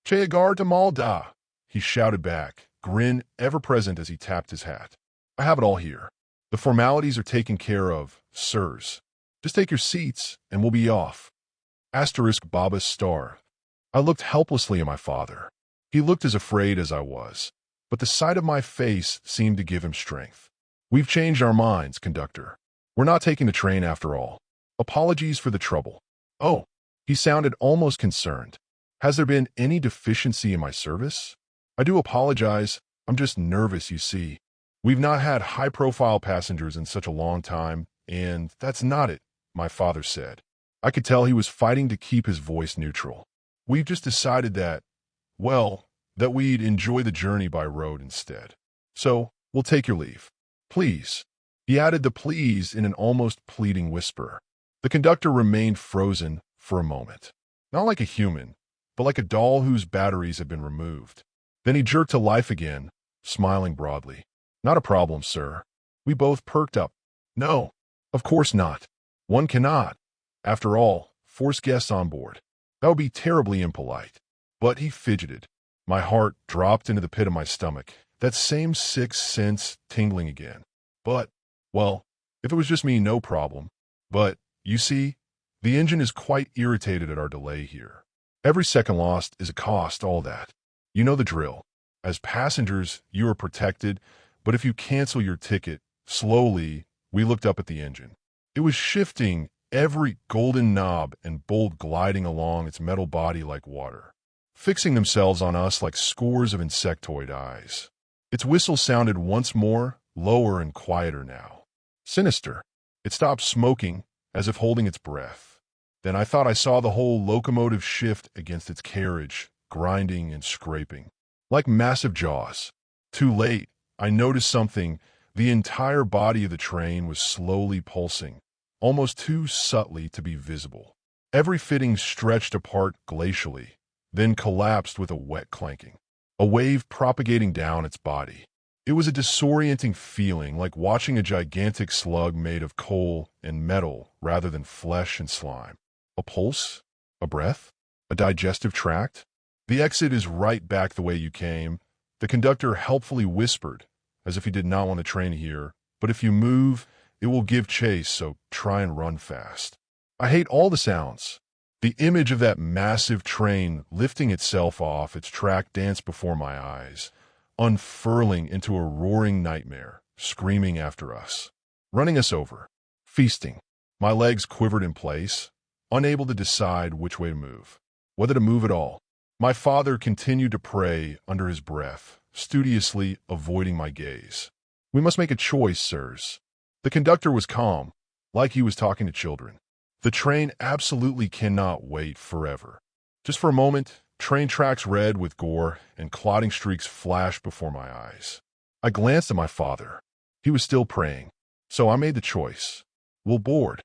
"Chegar de Malda," he shouted back, grin ever present as he tapped his hat. "I have it all here. The formalities are taken care of, sirs. Just take your seats, and we'll be off." Asterisk Baba's star. I looked helplessly at my father. He looked as afraid as I was, but the sight of my face seemed to give him strength. "We've changed our minds, conductor. We're not taking the train after all. Apologies for the trouble." "Oh," he sounded almost concerned. "Has there been any deficiency in my service?" "I do apologize. I'm just nervous, you see. We've not had high-profile passengers in such a long time, and that's not it," my father said. I could tell he was fighting to keep his voice neutral. "We've just decided that, well, that we'd enjoy the journey by road instead. So, we'll take your leave. Please." He added the please in an almost pleading whisper. The conductor remained frozen for a moment. Not like a human, but like a doll whose batteries had been removed. Then he jerked to life again, smiling broadly. "Not a problem, sir." We both perked up. "No, of course not. One cannot, after all, force guests on board. That would be terribly impolite." But he fidgeted. My heart dropped into the pit of my stomach, that same sixth sense tingling again. "But, well, if it was just me, no problem. But, you see, the engine is quite irritated at our delay here. Every second lost is a cost, all that. You know the drill. As passengers, you are protected, but if you cancel your ticket, slowly, we looked up at the engine. It was shifting every golden knob and bolt gliding along its metal body like water, fixing themselves on us like scores of insectoid eyes. Its whistle sounded once more, lower and quieter now. Sinister. It stopped smoking, as if holding its breath. Then I thought I saw the whole locomotive shift against its carriage, grinding and scraping, like massive jaws. Too late, I noticed something. The entire body of the train was slowly pulsing, almost too subtly to be visible. Every fitting stretched apart glacially, then collapsed with a wet clanking, a wave propagating down its body. It was a disorienting feeling, like watching a gigantic slug made of coal and metal rather than flesh and slime. A pulse? A breath? A digestive tract? "The exit is right back the way you came," the conductor helpfully whispered, as if he did not want the train here. "But if you move, it will give chase, so try and run fast." I hate all the sounds. The image of that massive train lifting itself off its track danced before my eyes, unfurling into a roaring nightmare, screaming after us, running us over, feasting. My legs quivered in place, unable to decide which way to move, whether to move at all. My father continued to pray under his breath, studiously avoiding my gaze. "We must make a choice, sirs." The conductor was calm, like he was talking to children. "The train absolutely cannot wait forever." Just for a moment, train tracks red with gore and clotting streaks flashed before my eyes. I glanced at my father. He was still praying. So I made the choice. "We'll board."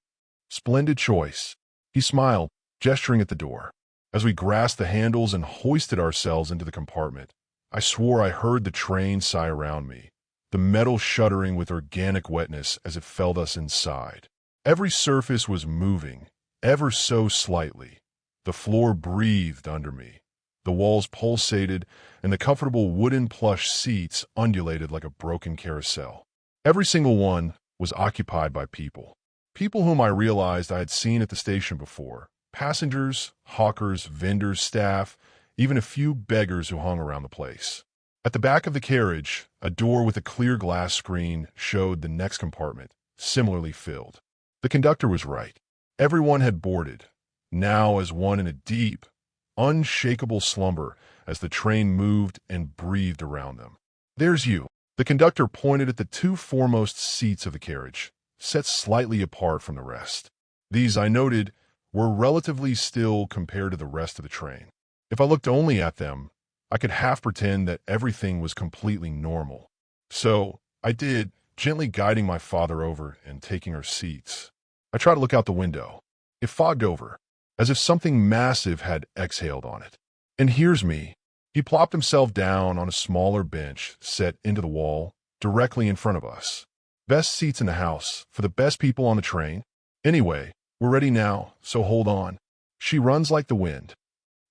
"Splendid choice." He smiled, gesturing at the door. As we grasped the handles and hoisted ourselves into the compartment, I swore I heard the train sigh around me, the metal shuddering with organic wetness as it felt us inside. Every surface was moving, ever so slightly. The floor breathed under me. The walls pulsated, and the comfortable wooden plush seats undulated like a broken carousel. Every single one was occupied by people. People whom I realized I had seen at the station before. Passengers, hawkers, vendors, staff, even a few beggars who hung around the place. At the back of the carriage, a door with a clear glass screen showed the next compartment, similarly filled. The conductor was right. Everyone had boarded, now as one in a deep, unshakable slumber as the train moved and breathed around them. "There's you." The conductor pointed at the two foremost seats of the carriage, set slightly apart from the rest. These, I noted, were relatively still compared to the rest of the train. If I looked only at them, I could half pretend that everything was completely normal. So I did, gently guiding my father over and taking our seats. I tried to look out the window. It fogged over, as if something massive had exhaled on it. And here's me. He plopped himself down on a smaller bench set into the wall directly in front of us. Best seats in the house for the best people on the train. Anyway, we're ready now, so hold on. She runs like the wind.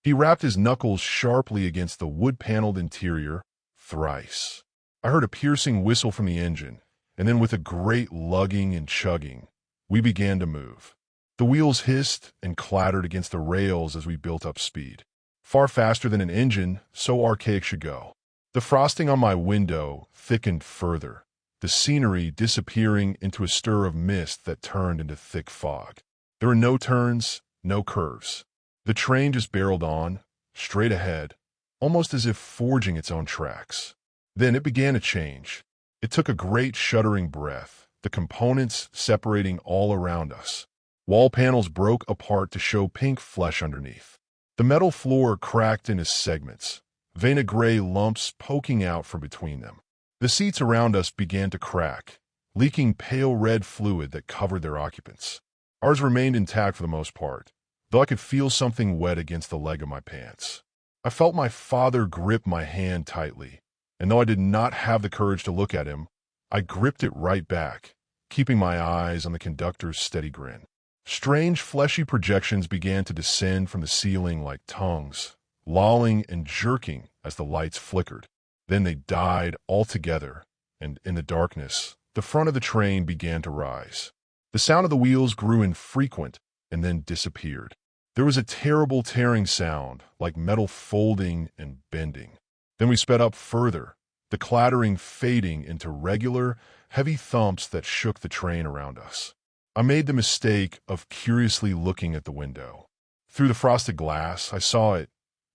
He rapped his knuckles sharply against the wood-paneled interior thrice. I heard a piercing whistle from the engine, and then with a great lugging and chugging, we began to move. The wheels hissed and clattered against the rails as we built up speed. Far faster than an engine, so archaic should go. The frosting on my window thickened further, the scenery disappearing into a stir of mist that turned into thick fog. There were no turns, no curves. The train just barreled on, straight ahead, almost as if forging its own tracks. Then it began to change. It took a great shuddering breath, the components separating all around us. Wall panels broke apart to show pink flesh underneath. The metal floor cracked into segments, vein gray lumps poking out from between them. The seats around us began to crack, leaking pale red fluid that covered their occupants. Ours remained intact for the most part, though I could feel something wet against the leg of my pants. I felt my father grip my hand tightly, and though I did not have the courage to look at him, I gripped it right back, keeping my eyes on the conductor's steady grin. Strange fleshy projections began to descend from the ceiling like tongues, lolling and jerking as the lights flickered. Then they died altogether, and in the darkness, the front of the train began to rise. The sound of the wheels grew infrequent and then disappeared. There was a terrible tearing sound, like metal folding and bending. Then we sped up further, the clattering fading into regular, heavy thumps that shook the train around us. I made the mistake of curiously looking at the window. Through the frosted glass, I saw it,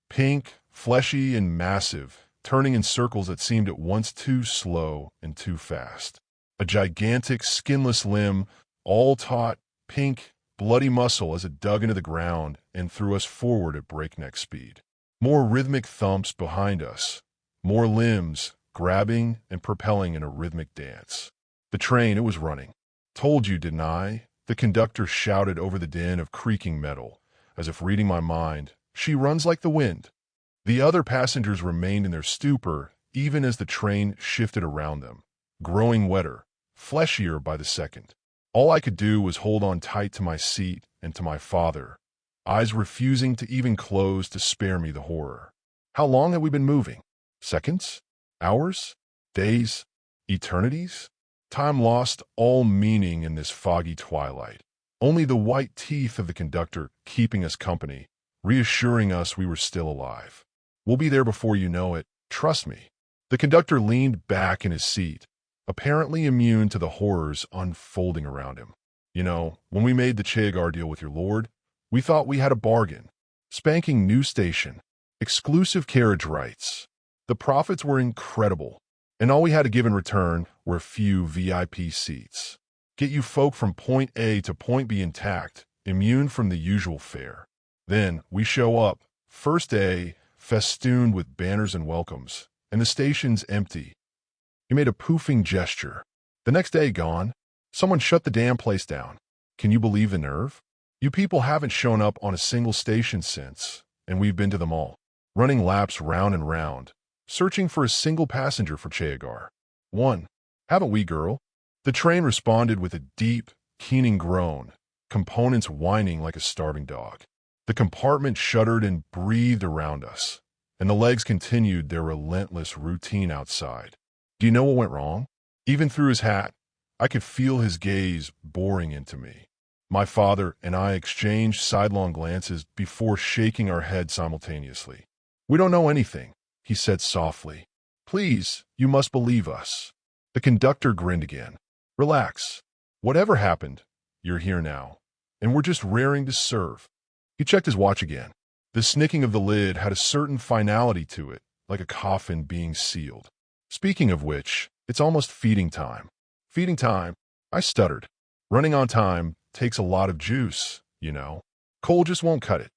pink, fleshy, and massive, turning in circles that seemed at once too slow and too fast. A gigantic, skinless limb, all taut, pink, bloody muscle as it dug into the ground and threw us forward at breakneck speed. More rhythmic thumps behind us, more limbs grabbing and propelling in a rhythmic dance. The train, it was running. "Told you, didn't I?" The conductor shouted over the din of creaking metal, as if reading my mind. "She runs like the wind." The other passengers remained in their stupor even as the train shifted around them, growing wetter, fleshier by the second. All I could do was hold on tight to my seat and to my father, eyes refusing to even close to spare me the horror. How long had we been moving? Seconds? Hours? Days? Eternities? Time lost all meaning in this foggy twilight. Only the white teeth of the conductor keeping us company, reassuring us we were still alive. "We'll be there before you know it. Trust me." The conductor leaned back in his seat, apparently immune to the horrors unfolding around him. "You know, when we made the Chegar deal with your lord, we thought we had a bargain. Spanking new station, exclusive carriage rights. The profits were incredible, and all we had to give in return were a few VIP seats. Get you folk from point A to point B intact, immune from the usual fare. Then we show up, first day, festooned with banners and welcomes, and the station's empty." He made a poofing gesture. "The next day gone. Someone shut the damn place down. Can you believe the nerve? You people haven't shown up on a single station since. and we've been to them all, running laps round and round, searching for a single passenger for Cheagar. One. Haven't we, girl? The train responded with a deep, keening groan, components whining like a starving dog. The compartment shuddered and breathed around us, and the legs continued their relentless routine outside. Do you know what went wrong? Even through his hat, I could feel his gaze boring into me. My father and I exchanged sidelong glances before shaking our heads simultaneously. We don't know anything, he said softly. Please, you must believe us. The conductor grinned again. Relax. Whatever happened, you're here now, and we're just raring to serve. He checked his watch again. The snicking of the lid had a certain finality to it, like a coffin being sealed. Speaking of which, it's almost feeding time. Feeding time? I stuttered. Running on time takes a lot of juice, you know. Cole just won't cut it.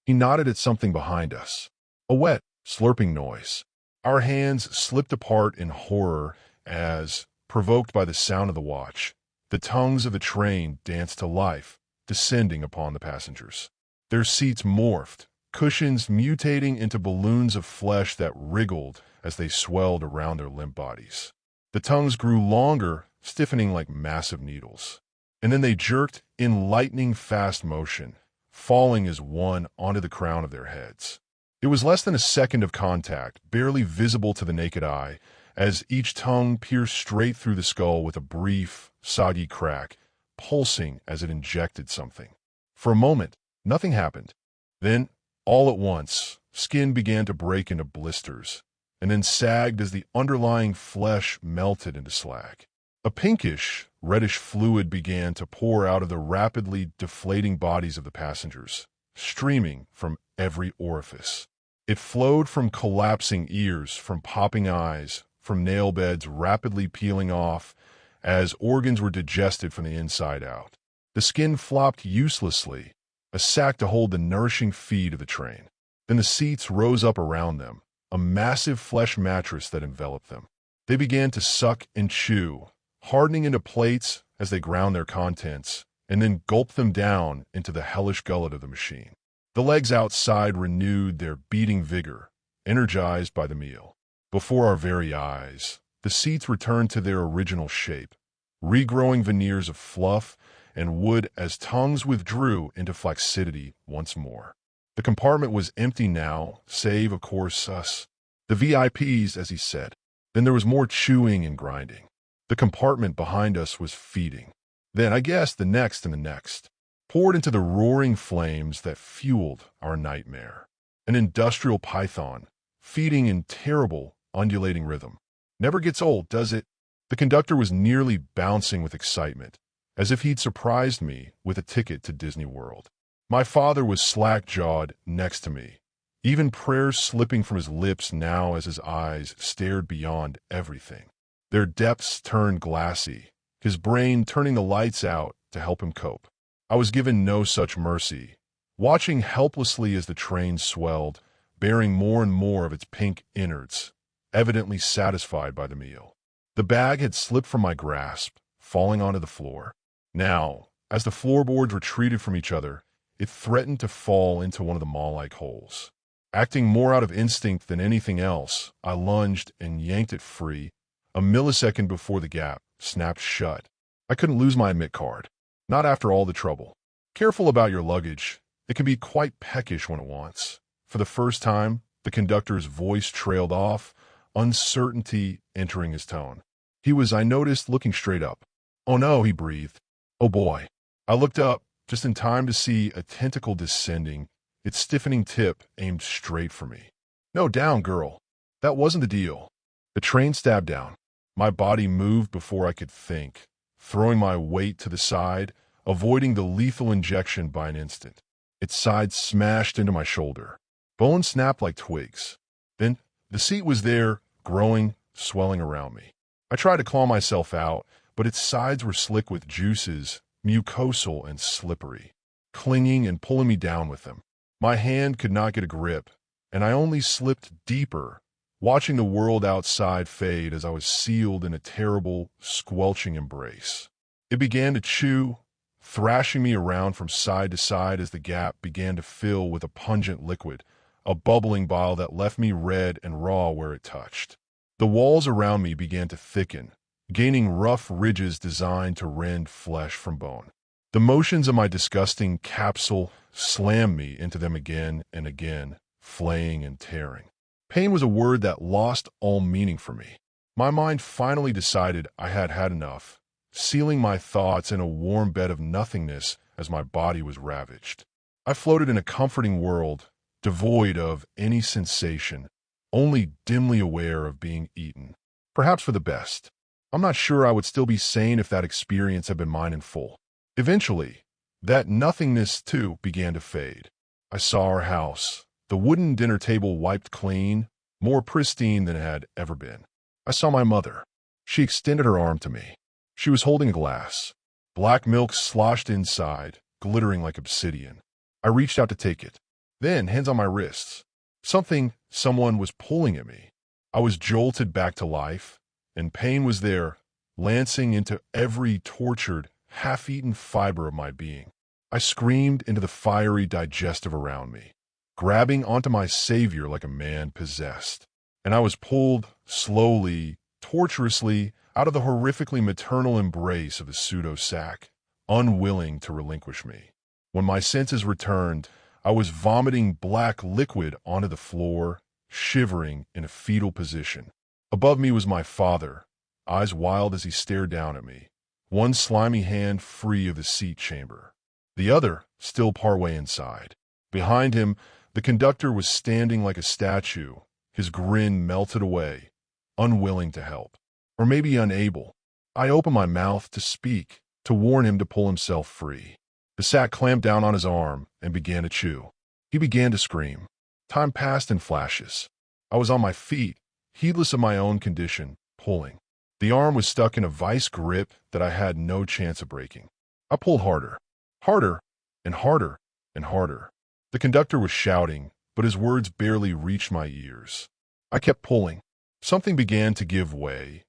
He nodded at something behind us. A wet, slurping noise. Our hands slipped apart in horror as, provoked by the sound of the watch, the tongues of the train danced to life, descending upon the passengers. Their seats morphed, cushions mutating into balloons of flesh that wriggled as they swelled around their limp bodies. The tongues grew longer, stiffening like massive needles. And then they jerked in lightning-fast motion, falling as one onto the crown of their heads. It was less than a second of contact, barely visible to the naked eye, as each tongue pierced straight through the skull with a brief, soggy crack, pulsing as it injected something. For a moment, nothing happened. Then, all at once, skin began to break into blisters, and then sagged as the underlying flesh melted into slag. A pinkish, reddish fluid began to pour out of the rapidly deflating bodies of the passengers, streaming from every orifice. It flowed from collapsing ears, from popping eyes, from nail beds rapidly peeling off as organs were digested from the inside out. The skin flopped uselessly, a sack to hold the nourishing feed of the train. Then the seats rose up around them, a massive flesh mattress that enveloped them. They began to suck and chew, hardening into plates as they ground their contents, and then gulped them down into the hellish gullet of the machine. The legs outside renewed their beating vigor, energized by the meal. Before our very eyes, the seats returned to their original shape, regrowing veneers of fluff and wood as tongues withdrew into flaccidity once more. The compartment was empty now, save, of course, us. The VIPs, as he said. Then there was more chewing and grinding. The compartment behind us was feeding. Then, I guess, the next and the next, poured into the roaring flames that fueled our nightmare. An industrial python, feeding in terrible, undulating rhythm. Never gets old, does it? The conductor was nearly bouncing with excitement, as if he'd surprised me with a ticket to Disney World. My father was slack-jawed next to me, even prayers slipping from his lips now as his eyes stared beyond everything. Their depths turned glassy, his brain turning the lights out to help him cope. I was given no such mercy, watching helplessly as the train swelled, bearing more and more of its pink innards, evidently satisfied by the meal. The bag had slipped from my grasp, falling onto the floor. Now, as the floorboards retreated from each other, it threatened to fall into one of the maw-like holes. Acting more out of instinct than anything else, I lunged and yanked it free, a millisecond before the gap snapped shut. I couldn't lose my admit card. Not after all the trouble. Careful about your luggage. It can be quite peckish when it wants. For the first time, the conductor's voice trailed off, uncertainty entering his tone. He was, I noticed, looking straight up. Oh no, he breathed. Oh boy. I looked up, just in time to see a tentacle descending, its stiffening tip aimed straight for me. No, down, girl. That wasn't the deal. The train stabbed down. My body moved before I could think, throwing my weight to the side, avoiding the lethal injection by an instant. Its side smashed into my shoulder. Bones snapped like twigs. Then the seat was there, growing, swelling around me. I tried to claw myself out, but its sides were slick with juices, mucosal and slippery, clinging and pulling me down with them. My hand could not get a grip, and I only slipped deeper, watching the world outside fade as I was sealed in a terrible, squelching embrace. It began to chew, thrashing me around from side to side as the gap began to fill with a pungent liquid, a bubbling bile that left me red and raw where it touched. The walls around me began to thicken, gaining rough ridges designed to rend flesh from bone. The motions of my disgusting capsule slammed me into them again and again, flaying and tearing. Pain was a word that lost all meaning for me. My mind finally decided I had had enough, sealing my thoughts in a warm bed of nothingness as my body was ravaged. I floated in a comforting world, devoid of any sensation, only dimly aware of being eaten. Perhaps for the best. I'm not sure I would still be sane if that experience had been mine in full. Eventually, that nothingness too began to fade. I saw our house, the wooden dinner table wiped clean, more pristine than it had ever been. I saw my mother. She extended her arm to me. She was holding a glass. Black milk sloshed inside, glittering like obsidian. I reached out to take it. Then, hands on my wrists. Someone was pulling at me. I was jolted back to life, and pain was there, lancing into every tortured, half-eaten fiber of my being. I screamed into the fiery digestive around me, grabbing onto my savior like a man possessed. And I was pulled slowly, torturously, out of the horrifically maternal embrace of the pseudo-sack, unwilling to relinquish me. When my senses returned, I was vomiting black liquid onto the floor, shivering in a fetal position. Above me was my father, eyes wild as he stared down at me, one slimy hand free of the seat chamber, the other still partway inside. Behind him, the conductor was standing like a statue, his grin melted away, unwilling to help. Or maybe unable. I opened my mouth to speak, to warn him to pull himself free. The sack clamped down on his arm and began to chew. He began to scream. Time passed in flashes. I was on my feet, heedless of my own condition, pulling. The arm was stuck in a vice grip that I had no chance of breaking. I pulled harder, harder, and harder, and harder. The conductor was shouting, but his words barely reached my ears. I kept pulling. Something began to give way,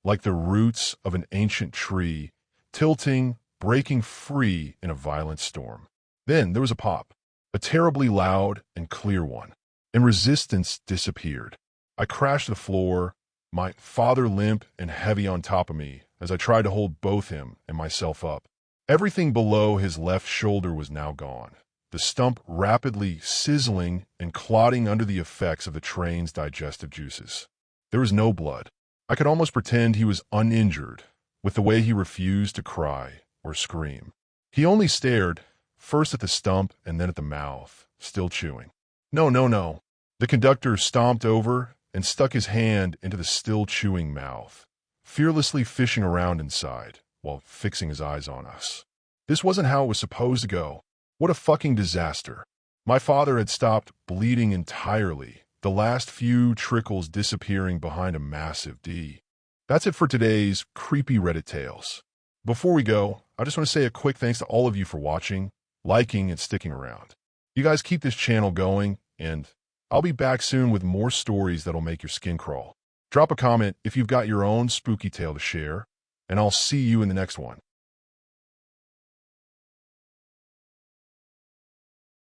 like the roots of an ancient tree, tilting, breaking free in a violent storm. Then there was a pop, a terribly loud and clear one, and resistance disappeared. I crashed to the floor, my father limp and heavy on top of me as I tried to hold both him and myself up. Everything below his left shoulder was now gone, the stump rapidly sizzling and clotting under the effects of the train's digestive juices. There was no blood. I could almost pretend he was uninjured, with the way he refused to cry or scream. He only stared, first at the stump and then at the mouth, still chewing. No, no, no. The conductor stomped over and stuck his hand into the still chewing mouth, fearlessly fishing around inside while fixing his eyes on us. This wasn't how it was supposed to go. What a fucking disaster. My father had stopped bleeding entirely, the last few trickles disappearing behind a massive D. That's it for today's creepy Reddit tales. Before we go, I just want to say a quick thanks to all of you for watching, liking, and sticking around. You guys keep this channel going, and I'll be back soon with more stories that'll make your skin crawl. Drop a comment if you've got your own spooky tale to share, and I'll see you in the next one.